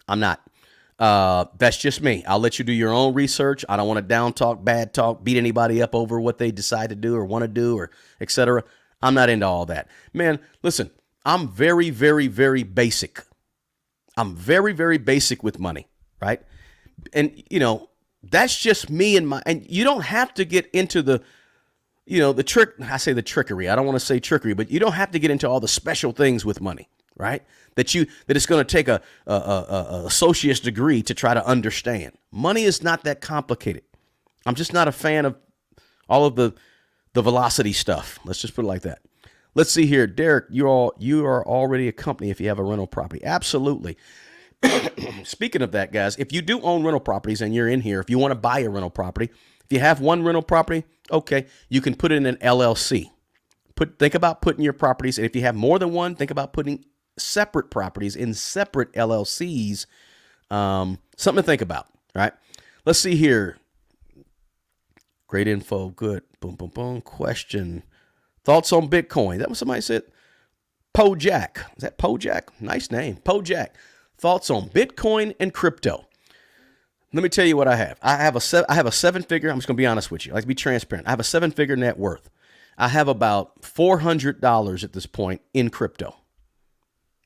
I'm not. That's just me. I'll let you do your own research. I don't want to down talk, bad talk, beat anybody up over what they decide to do or want to do or etc. I'm not into all that. Man, listen, I'm very, very, very basic. I'm very, very basic with money, right? And, that's just me and you don't have to get into the trick. I say the trickery. I don't want to say trickery, but you don't have to get into all the special things with money, right? That it's going to take a associate's degree to try to understand. Money is not that complicated. I'm just not a fan of all of the velocity stuff. Let's just put it like that. Let's see here, Derek. You are already a company if you have a rental property. Absolutely. Speaking of that, guys, if you do own rental properties and you're in here, if you want to buy a rental property, if you have one rental property, okay, you can put it in an LLC. Think about putting your properties, and if you have more than one, think about putting separate properties in separate LLCs. Something to think about, right? Let's see here. Great info. Good. Boom, boom, boom. Question. Thoughts on Bitcoin? That was somebody said. Jack. Is that Jack? Nice name. Jack. Thoughts on Bitcoin and crypto. Let me tell you what I have. I have a 7-figure. I'm just going to be honest with you. I like to be transparent. I have a 7-figure net worth. I have about $400 at this point in crypto.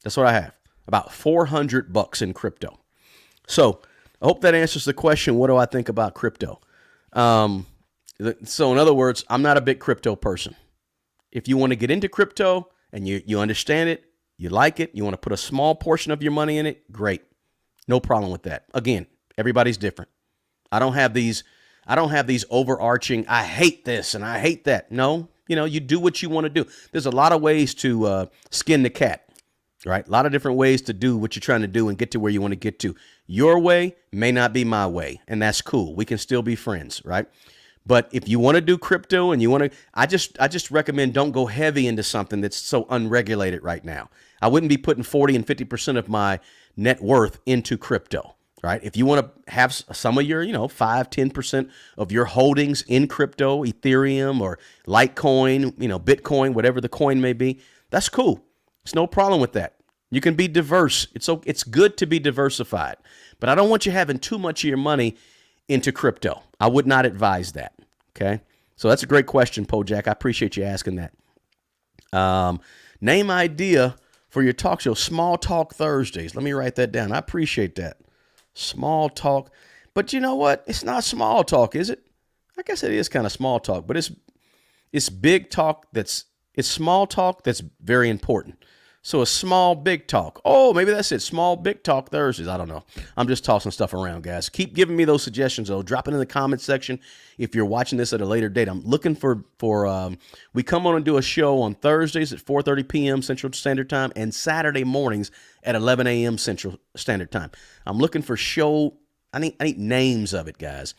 That's what I have. About $400 in crypto. So I hope that answers the question. What do I think about crypto? So in other words, I'm not a big crypto person. If you want to get into crypto and you understand it, you like it, you want to put a small portion of your money in it, great. No problem with that. Again, everybody's different. I don't have these overarching, I hate this and I hate that. No, you do what you want to do. There's a lot of ways to skin the cat, right? A lot of different ways to do what you're trying to do and get to where you want to get to. Your way may not be my way, and that's cool. We can still be friends, right? But if you want to do crypto and you want to, I just recommend don't go heavy into something that's so unregulated right now. I wouldn't be putting 40 and 50% of my net worth into crypto, right? If you want to have some of your, 5, 10% of your holdings in crypto, Ethereum or Litecoin, Bitcoin, whatever the coin may be, that's cool. It's no problem with that. You can be diverse. It's good to be diversified, but I don't want you having too much of your money into crypto. I would not advise that. Okay. So that's a great question, Jack. I appreciate you asking that. Name idea for your talk show, Small Talk Thursdays. Let me write that down. I appreciate that. Small talk. But you know what? It's not small talk, is it? I guess it is kind of small talk, but it's big talk it's small talk that's very important. So a small, big talk. Oh, maybe that's it. Small, big talk Thursdays. I don't know. I'm just tossing stuff around, guys. Keep giving me those suggestions, though. Drop it in the comment section if you're watching this at a later date. I'm looking for we come on and do a show on Thursdays at 4:30 p.m. Central Standard Time and Saturday mornings at 11 a.m. Central Standard Time. I'm looking for show. I need names of it, guys.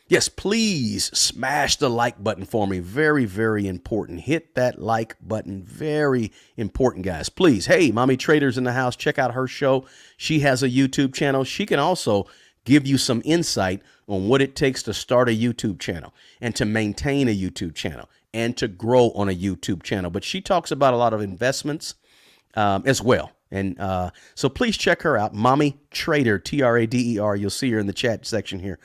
Yes, please smash the like button for me. Very, very important. Hit that like button. Very important, guys. Please. Hey, Mommy Trader's in the house. Check out her show. She has a YouTube channel. She can also give you some insight on what it takes to start a YouTube channel and to maintain a YouTube channel and to grow on a YouTube channel. But she talks about a lot of investments as well. And so please check her out. Mommy Trader, Trader. You'll see her in the chat section here.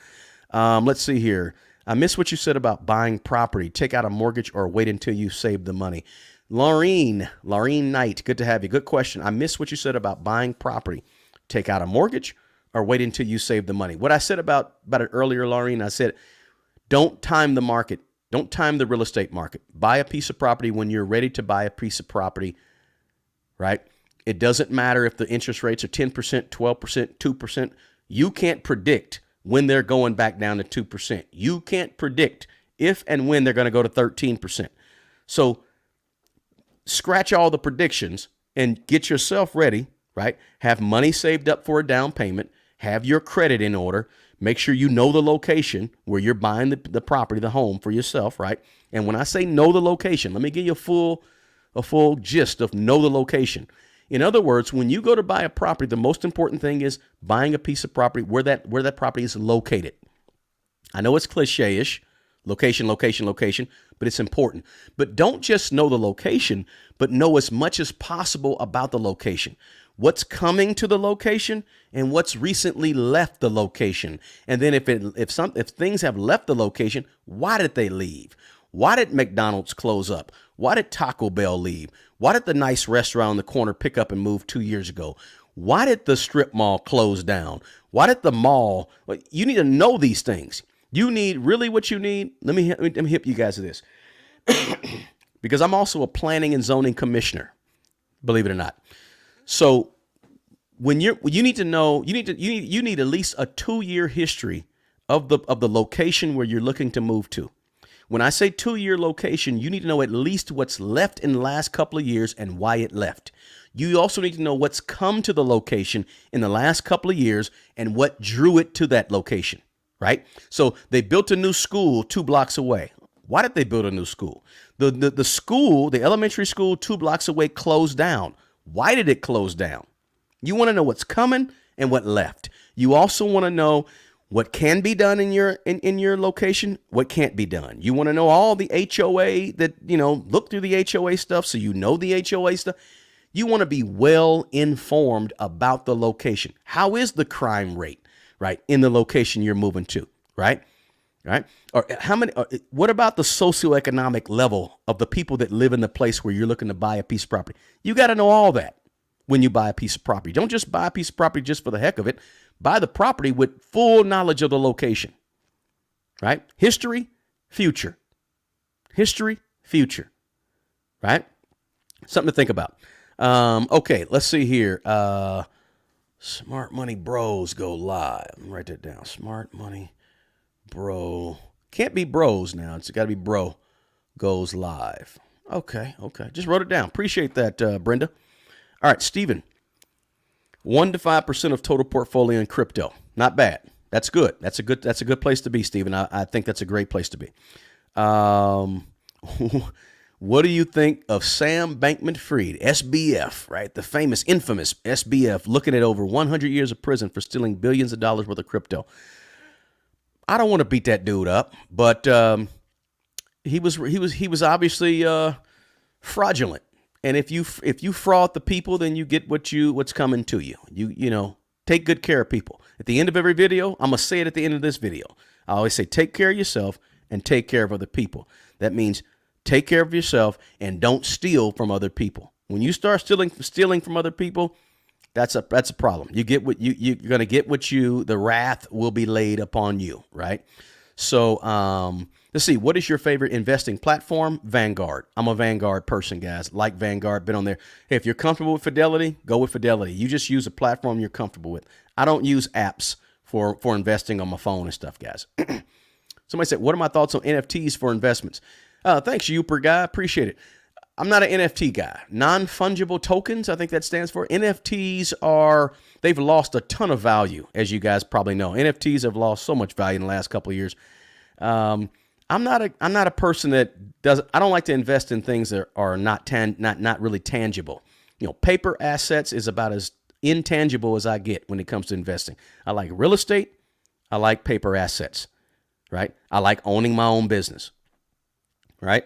Let's see here. I missed what you said about buying property. Take out a mortgage or wait until you save the money. Laureen Knight, good to have you. Good question. I missed what you said about buying property. Take out a mortgage or wait until you save the money. What I said about it earlier, Laureen, I said, don't time the market. Don't time the real estate market. Buy a piece of property when you're ready to buy a piece of property, right? It doesn't matter if the interest rates are 10%, 12%, 2%. You can't predict when they're going back down to 2%. You can't predict if and when they're going to go to 13%. So scratch all the predictions and get yourself ready, right? Have money saved up for a down payment. Have your credit in order. Make sure you know the location where you're buying the property, the home for yourself, right? And when I say know the location, let me give you a full gist of know the location. In other words, when you go to buy a property, the most important thing is buying a piece of property where that property is located. I know it's cliche-ish, location, but it's important. But don't just know the location, but know as much as possible about the location. What's coming to the location and what's recently left the location. And then if things have left the location, why did they leave? Why did McDonald's close up? Why did Taco Bell leave? Why did the nice restaurant on the corner pick up and move 2 years ago? Why did the strip mall close down? Why did the mall? You need to know these things. You need really what you need. Let me hip you guys to this, because I'm also a planning and zoning commissioner, believe it or not. So when you need to know, you need at least a 2-year history of the location where you're looking to move to. When I say 2-year location, you need to know at least what's left in the last couple of years and why it left. You also need to know what's come to the location in the last couple of years and what drew it to that location, right? So they built a new school 2 blocks away. Why did they build a new school? The school, the elementary school 2 blocks away closed down. Why did it close down? You want to know what's coming and what left. You also want to know what can be done in your location, what can't be done. You want to know all the HOA that, look through the HOA stuff so you know the HOA stuff. You want to be well informed about the location. How is the crime rate, right, in the location you're moving to, right? Right? Or what about the socioeconomic level of the people that live in the place where you're looking to buy a piece of property? You got to know all that when you buy a piece of property. Don't just buy a piece of property just for the heck of it. Buy the property with full knowledge of the location, right? History, future. History, future, right? Something to think about. Okay, let's see here. Smart Money Bros go live. Let me write that down. Smart Money Bro. Can't be bros now. It's got to be bro goes live. Okay. Just wrote it down. Appreciate that, Brenda. All right, Stephen. 1 to 5% of total portfolio in crypto. Not bad. That's good. That's a good place to be, Stephen. I think that's a great place to be. What do you think of Sam Bankman-Fried, SBF, right? The famous, infamous SBF, looking at over 100 years of prison for stealing billions of dollars worth of crypto? I don't want to beat that dude up, but he was obviously fraudulent. And if you fraud the people, then you get what's coming to you. You take good care of people. At the end of every video, I'm gonna say it at the end of this video. I always say, take care of yourself and take care of other people. That means take care of yourself and don't steal from other people. When you start stealing from other people, that's a problem. You get what you're gonna get the wrath will be laid upon you, right? So let's see. What is your favorite investing platform? Vanguard. I'm a Vanguard person, guys. Like Vanguard, been on there. Hey, if you're comfortable with Fidelity, go with Fidelity. You just use a platform you're comfortable with. I don't use apps for investing on my phone and stuff, guys. Somebody said, what are my thoughts on NFTs for investments? Thanks, Youper guy. Appreciate it. I'm not an NFT guy. Non-fungible tokens, I think that stands for. NFTs they've lost a ton of value, as you guys probably know. NFTs have lost so much value in the last couple of years. I'm not a person that I don't like to invest in things that are not really tangible. Paper assets is about as intangible as I get when it comes to investing. I like real estate. I like paper assets, right? I like owning my own business, right?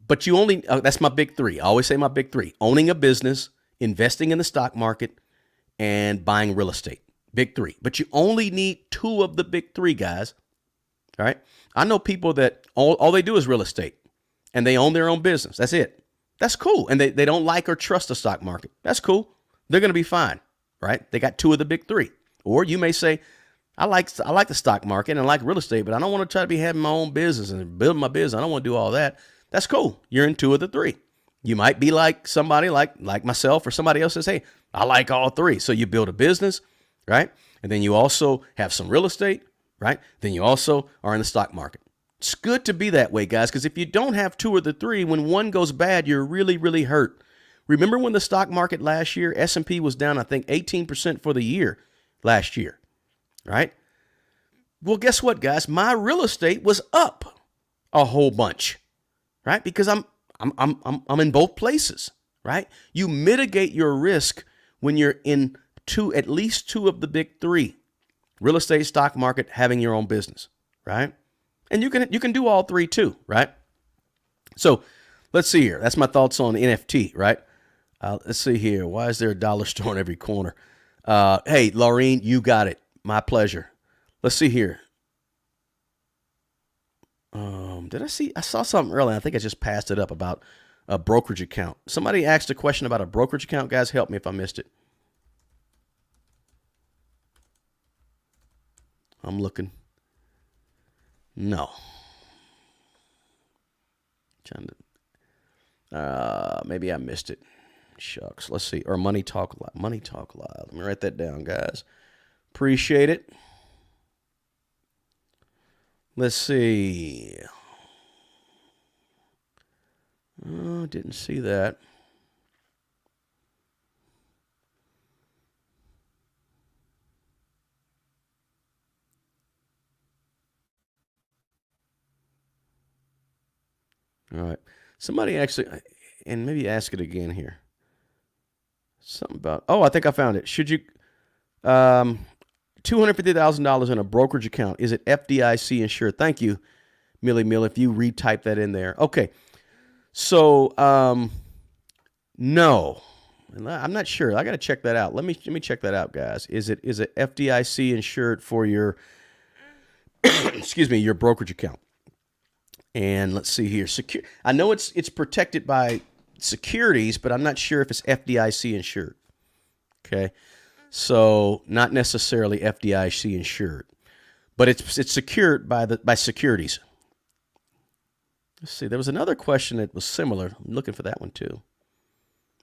But that's my big three. I always say my big three: owning a business, investing in the stock market, and buying real estate. Big three. But you only need 2 of the big 3, guys. All right. I know people that all they do is real estate and they own their own business. That's it. That's cool. And they don't like or trust the stock market. That's cool. They're going to be fine, right? They got 2 of the big 3. Or you may say, I like the stock market and I like real estate, but I don't want to try to be having my own business and building my business. I don't want to do all that. That's cool. You're in 2 of the 3. You might be like somebody like myself or somebody else says, hey, I like all 3. So you build a business, right? And then you also have some real estate, right? Then you also are in the stock market. It's good to be that way, guys, because if you don't have 2 of the 3, when one goes bad, you're really, really hurt. Remember when the stock market last year, S&P was down, I think, 18% for the year last year, right? Well, guess what, guys? My real estate was up a whole bunch, right? Because I'm in both places, right? You mitigate your risk when you're in at least 2 of the big 3. Real estate, stock market, having your own business, right? And you can do all 3 too, right? So let's see here. That's my thoughts on NFT, right? Let's see here. Why is there a dollar store on every corner? Hey, Laureen, you got it. My pleasure. Let's see here. I saw something earlier. I think I just passed it up about a brokerage account. Somebody asked a question about a brokerage account. Guys, help me if I missed it. I'm looking. No. Maybe I missed it. Shucks. Let's see. Or Money Talk Live. Money Talk Live. Let me write that down, guys. Appreciate it. Let's see. Oh, didn't see that. All right. Somebody actually, and maybe ask it again here. Something about, oh, I think I found it. Should you, $250,000 in a brokerage account. Is it FDIC insured? Thank you, Millie Mill, if you retype that in there. Okay. So, no, I'm not sure. I got to check that out. Let me check that out, guys. Is it FDIC insured for your, excuse me, your brokerage account? And let's see here. I know it's protected by securities, but I'm not sure if it's FDIC insured. Okay. So not necessarily FDIC insured, but it's secured by securities. Let's see. There was another question that was similar. I'm looking for that one too.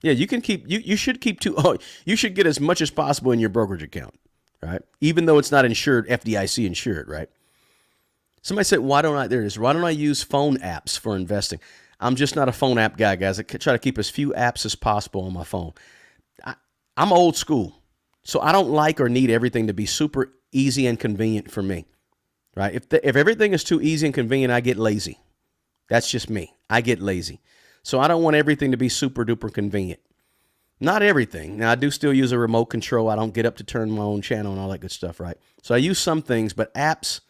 Yeah, you can keep you should keep you should get as much as possible in your brokerage account, right? Even though it's not insured, FDIC insured, right? Somebody said, why don't I use phone apps for investing? I'm just not a phone app guy, guys. I try to keep as few apps as possible on my phone. I'm old school, so I don't like or need everything to be super easy and convenient for me, right? If everything is too easy and convenient, I get lazy. That's just me. I get lazy. So I don't want everything to be super duper convenient. Not everything. Now, I do still use a remote control. I don't get up to turn my own channel and all that good stuff, right? So I use some things, but apps,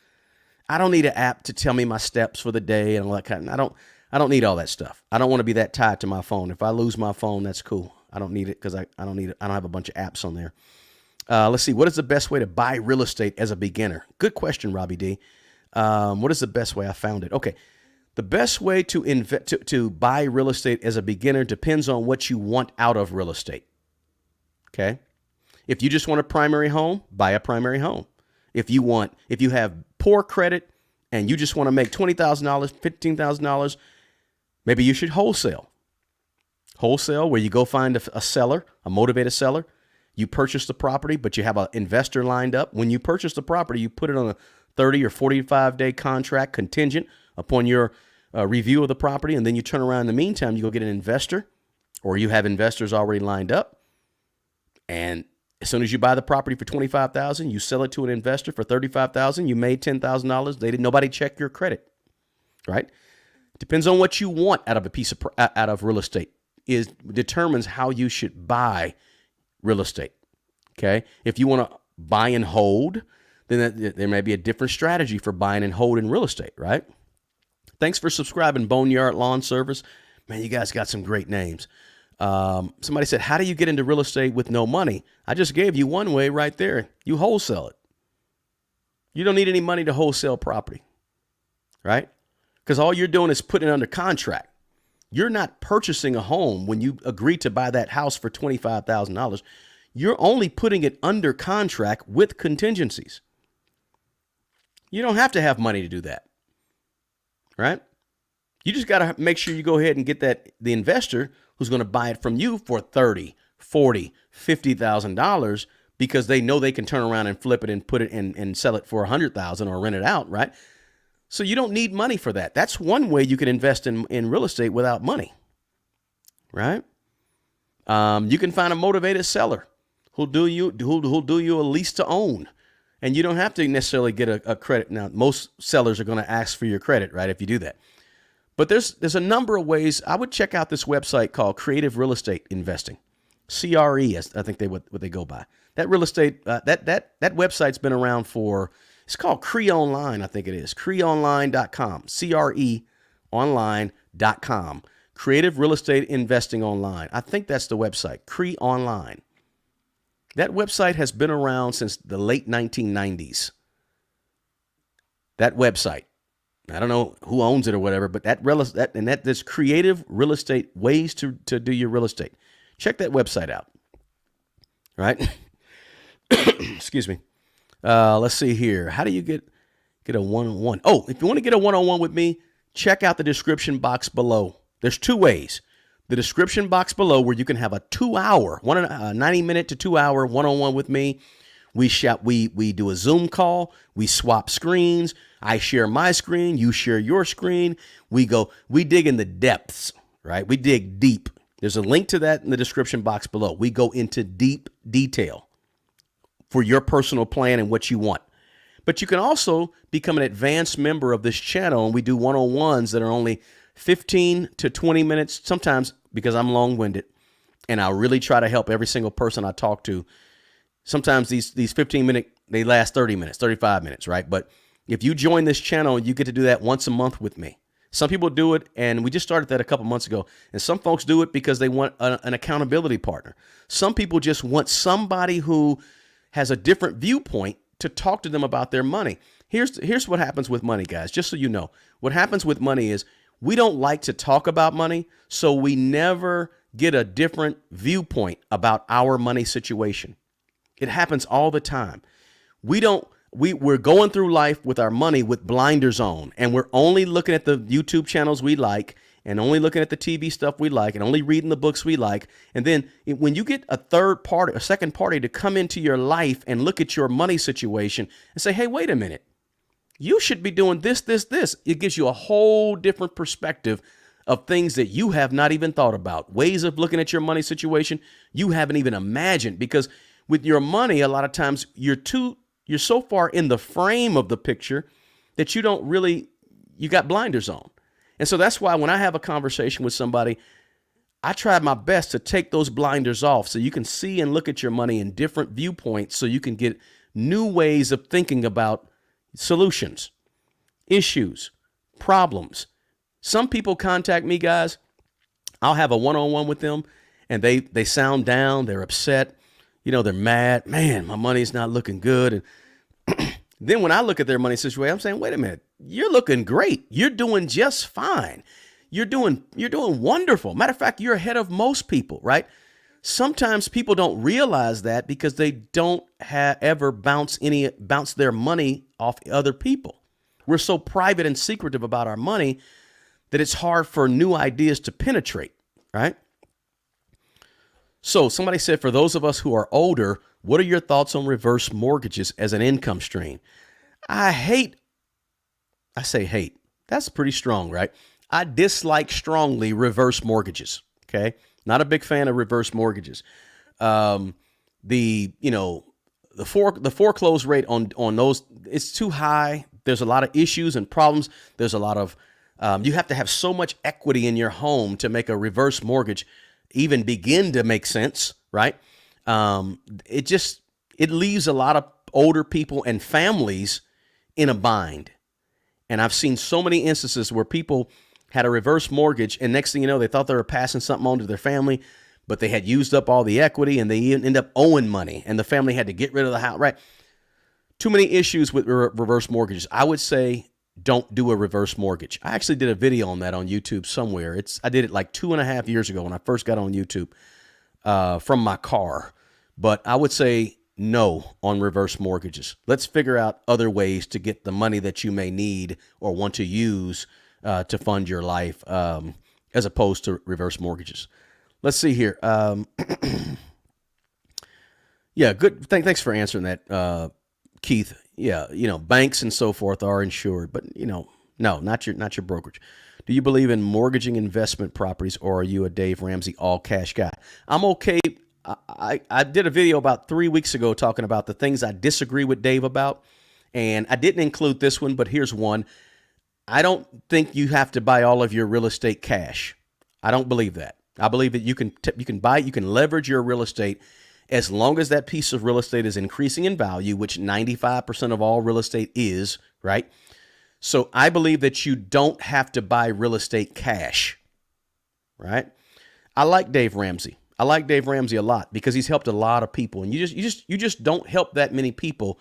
I don't need an app to tell me my steps for the day and all that kind of, I don't need all that stuff. I don't want to be that tied to my phone. If I lose my phone, that's cool. I don't need it because I don't need it. I don't have a bunch of apps on there. Let's see. What is the best way to buy real estate as a beginner? Good question, Robbie D. What is the best way? I found it. Okay. The best way to buy real estate as a beginner depends on what you want out of real estate. Okay. If you just want a primary home, buy a primary home. If you have poor credit and you just want to make $20,000, $15,000, maybe you should wholesale. Wholesale, where you go find a seller, a motivated seller. You purchase the property, but you have an investor lined up. When you purchase the property, you put it on a 30 or 45-day contract contingent upon your review of the property, and then you turn around in the meantime, you go get an investor, or you have investors already lined up, and as soon as you buy the property for $25,000, you sell it to an investor for $35,000. You made $10,000. Nobody check your credit, right? Depends on what you want out of real estate. Determines how you should buy real estate. Okay, if you want to buy and hold, then there may be a different strategy for buying and holding real estate, right? Thanks for subscribing, Boneyard Lawn Service. Man, you guys got some great names. Somebody said, how do you get into real estate with no money? I just gave you one way right there. You wholesale it. You don't need any money to wholesale property, right? Because all you're doing is putting it under contract. You're not purchasing a home when you agree to buy that house for $25,000. You're only putting it under contract with contingencies. You don't have to have money to do that, right? You just got to make sure you go ahead and get the investor who's going to buy it from you for $30,000, $40,000, $50,000 because they know they can turn around and flip it and put it and sell it for $100,000 or rent it out, right? So you don't need money for that. That's one way you can invest in real estate without money, right? You can find a motivated seller who'll do you a lease to own, and you don't have to necessarily get a credit. Now, most sellers are going to ask for your credit, right? If you do that, but there's a number of ways. I would check out this website called Creative Real Estate Investing, CRE, I think what they go by. That real estate that website's been around for. It's called CRE Online, I think it is. CREOnline.com. CREonline.com. Creative Real Estate Investing Online. I think that's the website. CRE Online. That website has been around since the late 1990s. That website. I don't know who owns it or whatever, but there's creative real estate ways to do your real estate. Check that website out. Right? Excuse me. Let's see here. How do you get a one-on-one? Oh, if you want to get a one-on-one with me, check out the description box below. There's two ways. The description box below where you can have a 2-hour, 90-minute to 2-hour one-on-one with me. We do a Zoom call. We swap screens. I share my screen. You share your screen. We dig in the depths, right? We dig deep. There's a link to that in the description box below. We go into deep detail for your personal plan and what you want. But you can also become an advanced member of this channel, and we do one-on-ones that are only 15 to 20 minutes, sometimes because I'm long-winded. And I really try to help every single person I talk to. Sometimes these 15-minute, they last 30 minutes, 35 minutes, right? But if you join this channel, you get to do that once a month with me. Some people do it, and we just started that a couple months ago. And some folks do it because they want an accountability partner. Some people just want somebody who has a different viewpoint to talk to them about their money. Here's what happens with money, guys, just so you know. What happens with money is we don't like to talk about money, so we never get a different viewpoint about our money situation. It happens all the time. We're going through life with our money with blinders on, and we're only looking at the YouTube channels we like, and only looking at the TV stuff we like, and only reading the books we like. And then when you get a third party, a second party to come into your life and look at your money situation and say, hey, wait a minute, you should be doing this, this, this. It gives you a whole different perspective of things that you have not even thought about, ways of looking at your money situation you haven't even imagined. Because with your money, a lot of times you're so far in the frame of the picture that you got blinders on. And so that's why when I have a conversation with somebody, I try my best to take those blinders off so you can see and look at your money in different viewpoints, so you can get new ways of thinking about solutions, issues, problems. Some people contact me, guys. I'll have a one-on-one with them, and they sound down, they're upset, they're mad. Man, my money's not looking good. And then when I look at their money situation, I'm saying, wait a minute, you're looking great. You're doing just fine. You're doing wonderful. Matter of fact, you're ahead of most people, right? Sometimes people don't realize that because they don't ever bounce their money off other people. We're so private and secretive about our money that it's hard for new ideas to penetrate, right? So somebody said, for those of us who are older, what are your thoughts on reverse mortgages as an income stream? I say hate. That's pretty strong, right? I dislike strongly reverse mortgages. Okay. Not a big fan of reverse mortgages. The foreclosure rate on those, it's too high. There's a lot of issues and problems. There's a lot of, you have to have so much equity in your home to make a reverse mortgage even begin to make sense, right? It leaves a lot of older people and families in a bind. And I've seen so many instances where people had a reverse mortgage, and next thing you know, they thought they were passing something on to their family, but they had used up all the equity and they end up owing money, and the family had to get rid of the house, right? Too many issues with reverse mortgages. I would say don't do a reverse mortgage. I actually did a video on that on YouTube somewhere. I did it like 2.5 years ago when I first got on YouTube from my car. But I would say no on reverse mortgages. Let's figure out other ways to get the money that you may need or want to use to fund your life as opposed to reverse mortgages. Let's see here. Yeah, good. Thanks for answering that, Keith. Yeah, banks and so forth are insured, but no, not your brokerage. Do you believe in mortgaging investment properties, or are you a Dave Ramsey all cash guy? I'm okay. I did a video about 3 weeks ago talking about the things I disagree with Dave about, and I didn't include this one, but here's one. I don't think you have to buy all of your real estate cash. I don't believe that. I believe that you can leverage your real estate as long as that piece of real estate is increasing in value, which 95% of all real estate is, right? So I believe that you don't have to buy real estate cash, right? I like Dave Ramsey. I like Dave Ramsey a lot because he's helped a lot of people, and you just don't help that many people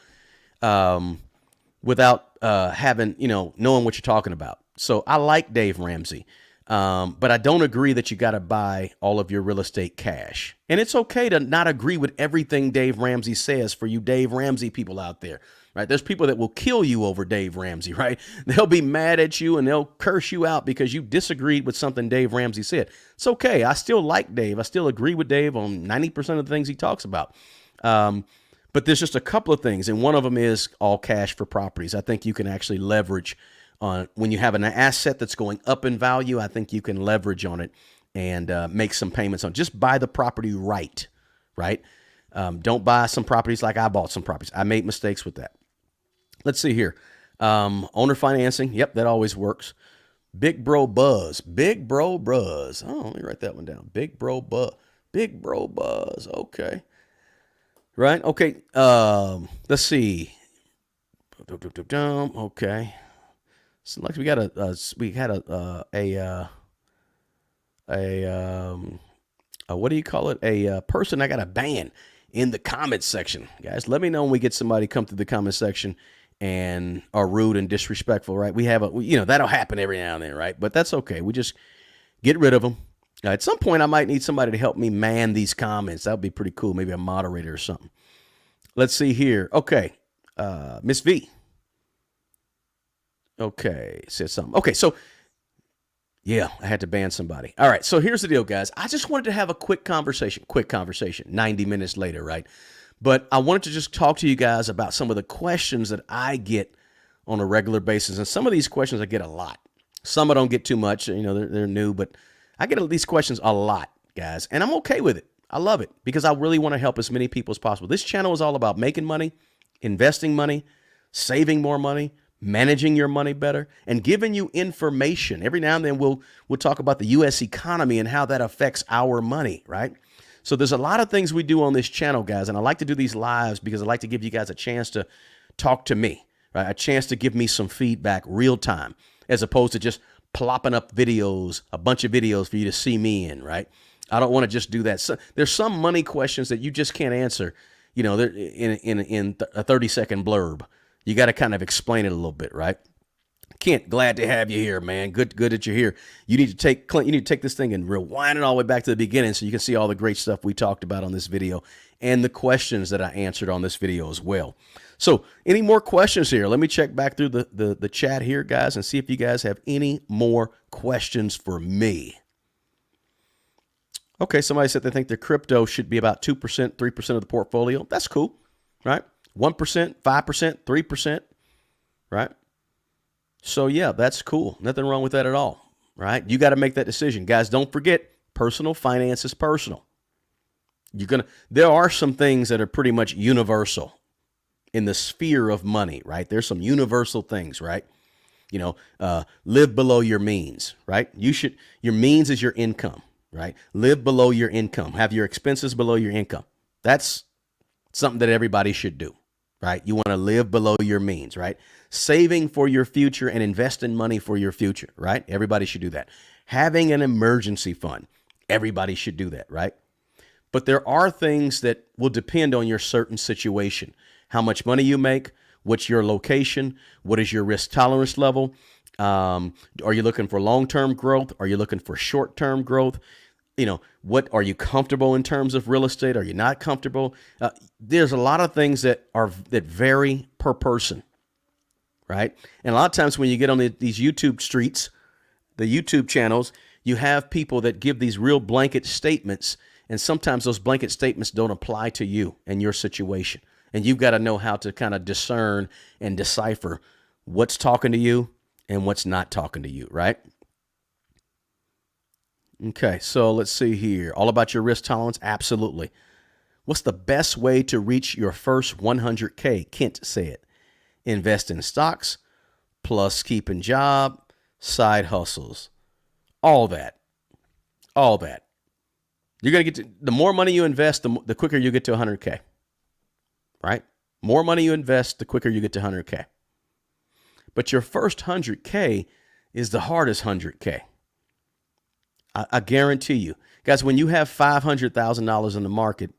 without having, knowing what you're talking about. So I like Dave Ramsey. But I don't agree that you got to buy all of your real estate cash. And it's okay to not agree with everything Dave Ramsey says for you Dave Ramsey people out there, right? There's people that will kill you over Dave Ramsey, right? They'll be mad at you and they'll curse you out because you disagreed with something Dave Ramsey said. It's okay. I still like Dave. I still agree with Dave on 90% of the things he talks about. But there's just a couple of things, and one of them is all cash for properties. I think you can actually leverage on when you have an asset that's going up in value. I think you can leverage on it and make some payments on it. Just buy the property right? Don't buy some properties like I bought some properties. I made mistakes with that. Let's see here. Owner financing. Yep, that always works. Big Bro Buzz. Oh, let me write that one down. Big Bro Big bro buzz. Okay. Right. Okay. Let's see. Okay. So like we got what do you call it? A person I got to ban in the comments section. Guys, let me know when we get somebody come through the comment section and are rude and disrespectful, right? We have that'll happen every now and then, right? But that's okay. We just get rid of them. At some point, I might need somebody to help me man these comments. That would be pretty cool. Maybe a moderator or something. Let's see here. Okay. Miss V. Okay. Said something. Okay. So, yeah, I had to ban somebody. All right. So here's the deal, guys. I just wanted to have a quick conversation, 90 minutes later, right? But I wanted to just talk to you guys about some of the questions that I get on a regular basis. And some of these questions I get a lot. Some I don't get too much. They're new, but I get these questions a lot, guys. And I'm okay with it. I love it because I really want to help as many people as possible. This channel is all about making money, investing money, saving more money, managing your money better, and giving you information. Every now and then we'll talk about the U.S. economy and how that affects our money, right? So there's a lot of things we do on this channel, guys, and I like to do these lives because I like to give you guys a chance to talk to me, right? A chance to give me some feedback real time, as opposed to just plopping up videos, a bunch of videos for you to see me in, right? I don't want to just do that. So, there's some money questions that you just can't answer, in a 30-second blurb. You got to kind of explain it a little bit, right? Kent, glad to have you here, man. Good that you're here. You need to take this thing and rewind it all the way back to the beginning so you can see all the great stuff we talked about on this video and the questions that I answered on this video as well. So any more questions here? Let me check back through the chat here, guys, and see if you guys have any more questions for me. Okay, somebody said they think their crypto should be about 2%, 3% of the portfolio. That's cool, right? 1%, 5%, 3%, right? So yeah, that's cool. Nothing wrong with that at all, right? You got to make that decision. Guys, don't forget, personal finance is personal. There are some things that are pretty much universal in the sphere of money, right? There's some universal things, right? Live below your means, right? Your means is your income, right? Live below your income. Have your expenses below your income. That's something that everybody should do, right? You want to live below your means, right? Saving for your future and investing money for your future, right? Everybody should do that. Having an emergency fund. Everybody should do that, right? But there are things that will depend on your certain situation. How much money you make, what's your location, what is your risk tolerance level? Are you looking for long-term growth? Are you looking for short-term growth? What are you comfortable in terms of real estate? Are you not comfortable? There's a lot of things that vary per person, right? And a lot of times when you get on these YouTube streets, the YouTube channels, you have people that give these real blanket statements, and sometimes those blanket statements don't apply to you and your situation. And you've got to know how to kind of discern and decipher what's talking to you and what's not talking to you, right? Okay, so let's see here. All about your risk tolerance? Absolutely. What's the best way to reach your first 100K? Kent said. Invest in stocks, plus keeping job, side hustles. All that. You're going to get to, the more money you invest, the quicker you get to 100K. Right? More money you invest, the quicker you get to 100K. But your first 100K is the hardest 100K. I guarantee you. Guys, when you have $500,000 in the market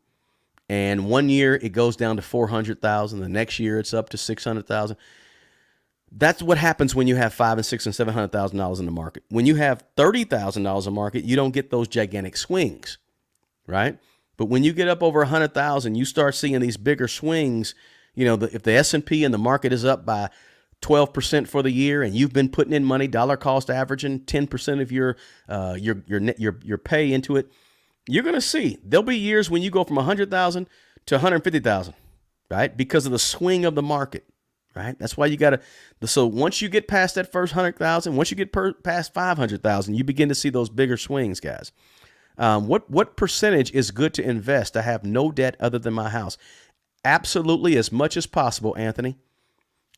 and one year it goes down to $400,000, the next year it's up to $600,000. That's what happens when you have $500,000 and $600,000 and $700,000 in the market. When you have $30,000 in the market, you don't get those gigantic swings, right? But when you get up over 100,000, you start seeing these bigger swings. If the S&P and the market is up by 12% for the year, and you've been putting in money, dollar cost averaging 10% of your pay into it, you're going to see there'll be years when you go from 100,000 to 150,000, right? Because of the swing of the market, right? That's why you got to. So once you get past that first 100,000, once you get past 500,000, you begin to see those bigger swings, guys. What percentage is good to invest? I have no debt other than my house. Absolutely, as much as possible, Anthony.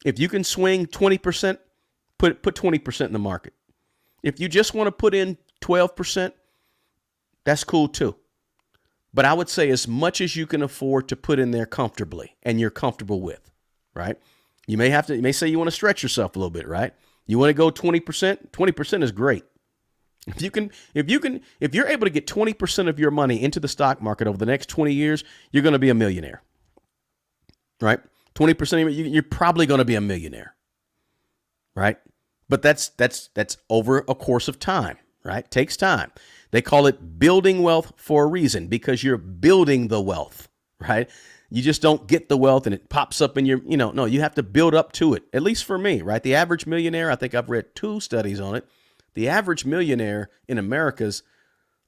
If you can swing 20%, put 20% in the market. If you just want to put in 12%, that's cool too. but I would say as much as you can afford to put in there comfortably and you're comfortable with, right? You may say you want to stretch yourself a little bit, right? You want to go 20%? 20% is great. If you're able to get 20% of your money into the stock market over the next 20 years, you're going to be a millionaire, right? 20% of it, you're probably going to be a millionaire, right? But that's over a course of time, right? Takes time. They call it building wealth for a reason, because you're building the wealth, right? You just don't get the wealth and it pops up in your, no, you have to build up to it. At least for me, right? The average millionaire, I think I've read 2 studies on it. The average millionaire in America's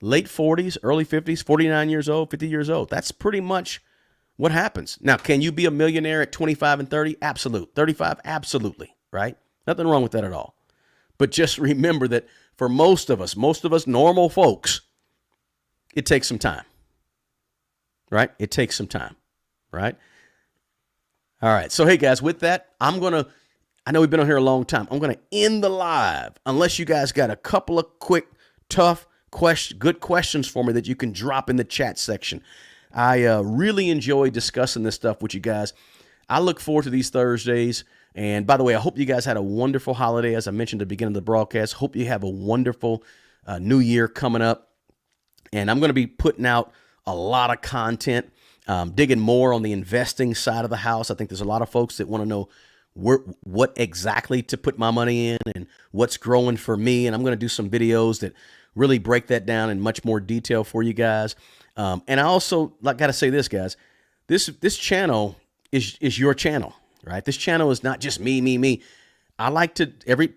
late 40s, early 50s, 49 years old, 50 years old. That's pretty much what happens. Now, can you be a millionaire at 25 and 30? Absolute. 35? Absolutely, right? Nothing wrong with that at all. But just remember that for most of us normal folks, it takes some time, right? It takes some time, right? All right. So, hey, guys, with that, I know we've been on here a long time. I'm going to end the live unless you guys got a couple of quick, tough, good questions for me that you can drop in the chat section. I really enjoy discussing this stuff with you guys. I look forward to these Thursdays. And by the way, I hope you guys had a wonderful holiday. As I mentioned at the beginning of the broadcast, hope you have a wonderful new year coming up. And I'm going to be putting out a lot of content, digging more on the investing side of the house. I think there's a lot of folks that want to know what exactly to put my money in and what's growing for me. And I'm going to do some videos that really break that down in much more detail for you guys. And I also got to say this, guys, this channel is your channel, right? This channel is not just me. I like to every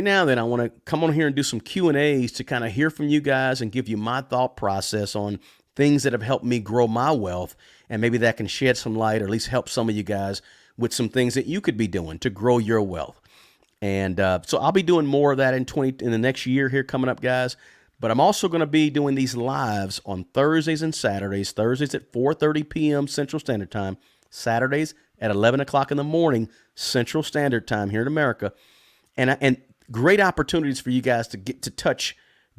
now and then I want to come on here and do some Q&As to kind of hear from you guys and give you my thought process on things that have helped me grow my wealth. And maybe that can shed some light or at least help some of you guys with some things that you could be doing to grow your wealth. And so I'll be doing more of that in the next year here coming up, guys. But I'm also going to be doing these lives on Thursdays and Saturdays. Thursdays at 4:30 p.m. Central Standard Time. Saturdays at 11 o'clock in the morning Central Standard Time here in America. And great opportunities for you guys to get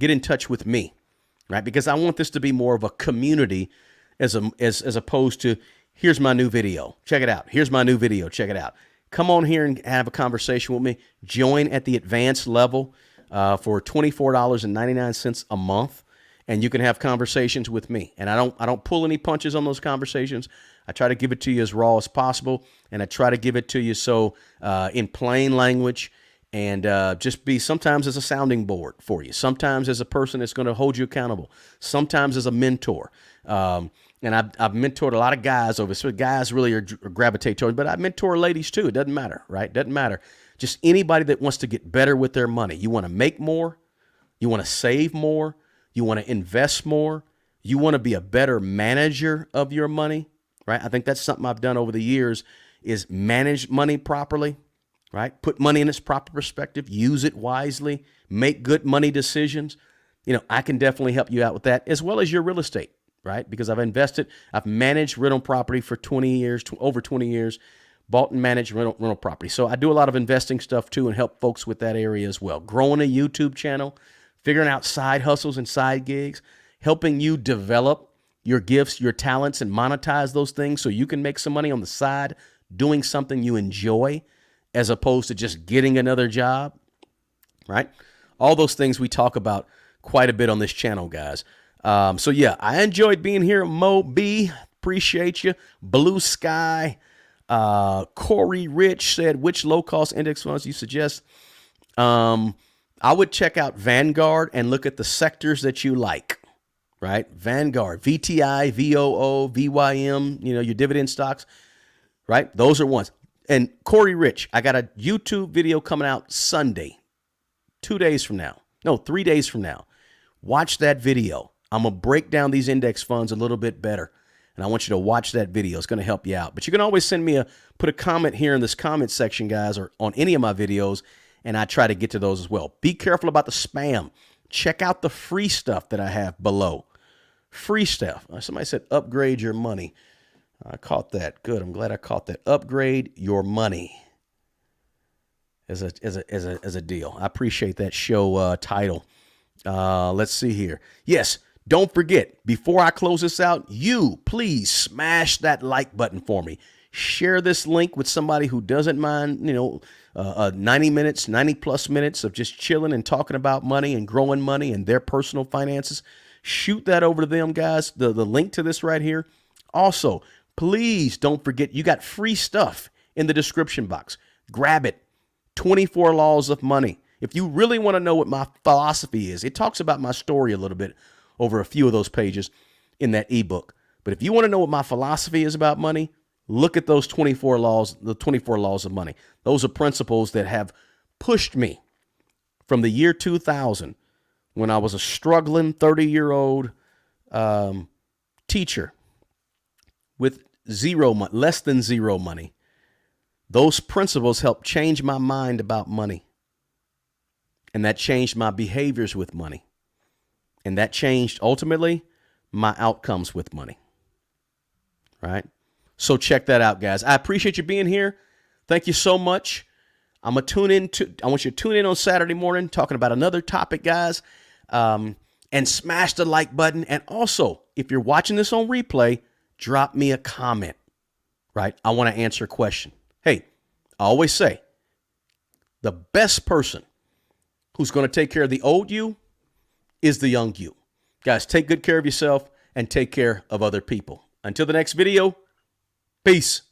in touch with me, right? Because I want this to be more of a community as opposed to, here's my new video, check it out. Here's my new video, check it out. Come on here and have a conversation with me. Join at the advanced level for $24.99 a month, and you can have conversations with me. And I don't pull any punches on those conversations. I try to give it to you as raw as possible, and I try to give it to you so in plain language, and just be sometimes as a sounding board for you, sometimes as a person that's going to hold you accountable, sometimes as a mentor. And I've mentored a lot of guys over, so guys really gravitate towards, but I mentor ladies too. It doesn't matter, right? Doesn't matter. Just anybody that wants to get better with their money. You want to make more, you want to save more, you want to invest more, you want to be a better manager of your money, right? I think that's something I've done over the years is manage money properly, right? Put money in its proper perspective, use it wisely, make good money decisions. I can definitely help you out with that, as well as your real estate, right? Because I've managed rental property for 20 years, over 20 years, bought and managed rental property. So I do a lot of investing stuff too and help folks with that area as well. Growing a YouTube channel, figuring out side hustles and side gigs, helping you develop your gifts, your talents, and monetize those things so you can make some money on the side doing something you enjoy as opposed to just getting another job, right? All those things we talk about quite a bit on this channel, guys. So yeah, I enjoyed being here. Mo B, appreciate you. Blue Sky, Corey Rich said, which low-cost index funds you suggest? I would check out Vanguard and look at the sectors that you like, right? Vanguard, VTI, VOO, VYM, your dividend stocks, right? Those are ones. And Corey Rich, I got a YouTube video coming out Sunday, 3 days from now. Watch that video. I'm going to break down these index funds a little bit better. And I want you to watch that video. It's going to help you out. But you can always put a comment here in this comment section, guys, or on any of my videos, and I try to get to those as well. Be careful about the spam. Check out the free stuff that I have below. Free stuff. Somebody said upgrade your money. I caught that. Good. I'm glad I caught that. Upgrade your money as a deal. I appreciate that show title. Let's see here. Yes. Don't forget, before I close this out, you please smash that like button for me. Share this link with somebody who doesn't mind, 90 minutes, 90 plus minutes of just chilling and talking about money and growing money and their personal finances. Shoot that over to them, guys. The link to this right here. Also, please don't forget, you got free stuff in the description box. Grab it. 24 Laws of Money. If you really want to know what my philosophy is, it talks about my story a little bit over a few of those pages in that ebook. But if you want to know what my philosophy is about money, look at those 24 laws, the 24 laws of money. Those are principles that have pushed me from the year 2000, when I was a struggling 30-year-old teacher with less than zero money. Those principles helped change my mind about money. And that changed my behaviors with money. And that changed, ultimately, my outcomes with money. Right? So check that out, guys. I appreciate you being here. Thank you so much. I want you to tune in on Saturday morning, talking about another topic, guys. And smash the like button. And also, if you're watching this on replay, drop me a comment. Right? I want to answer a question. Hey, I always say, the best person who's going to take care of the old you is the young you. Guys, take good care of yourself and take care of other people. Until the next video, peace.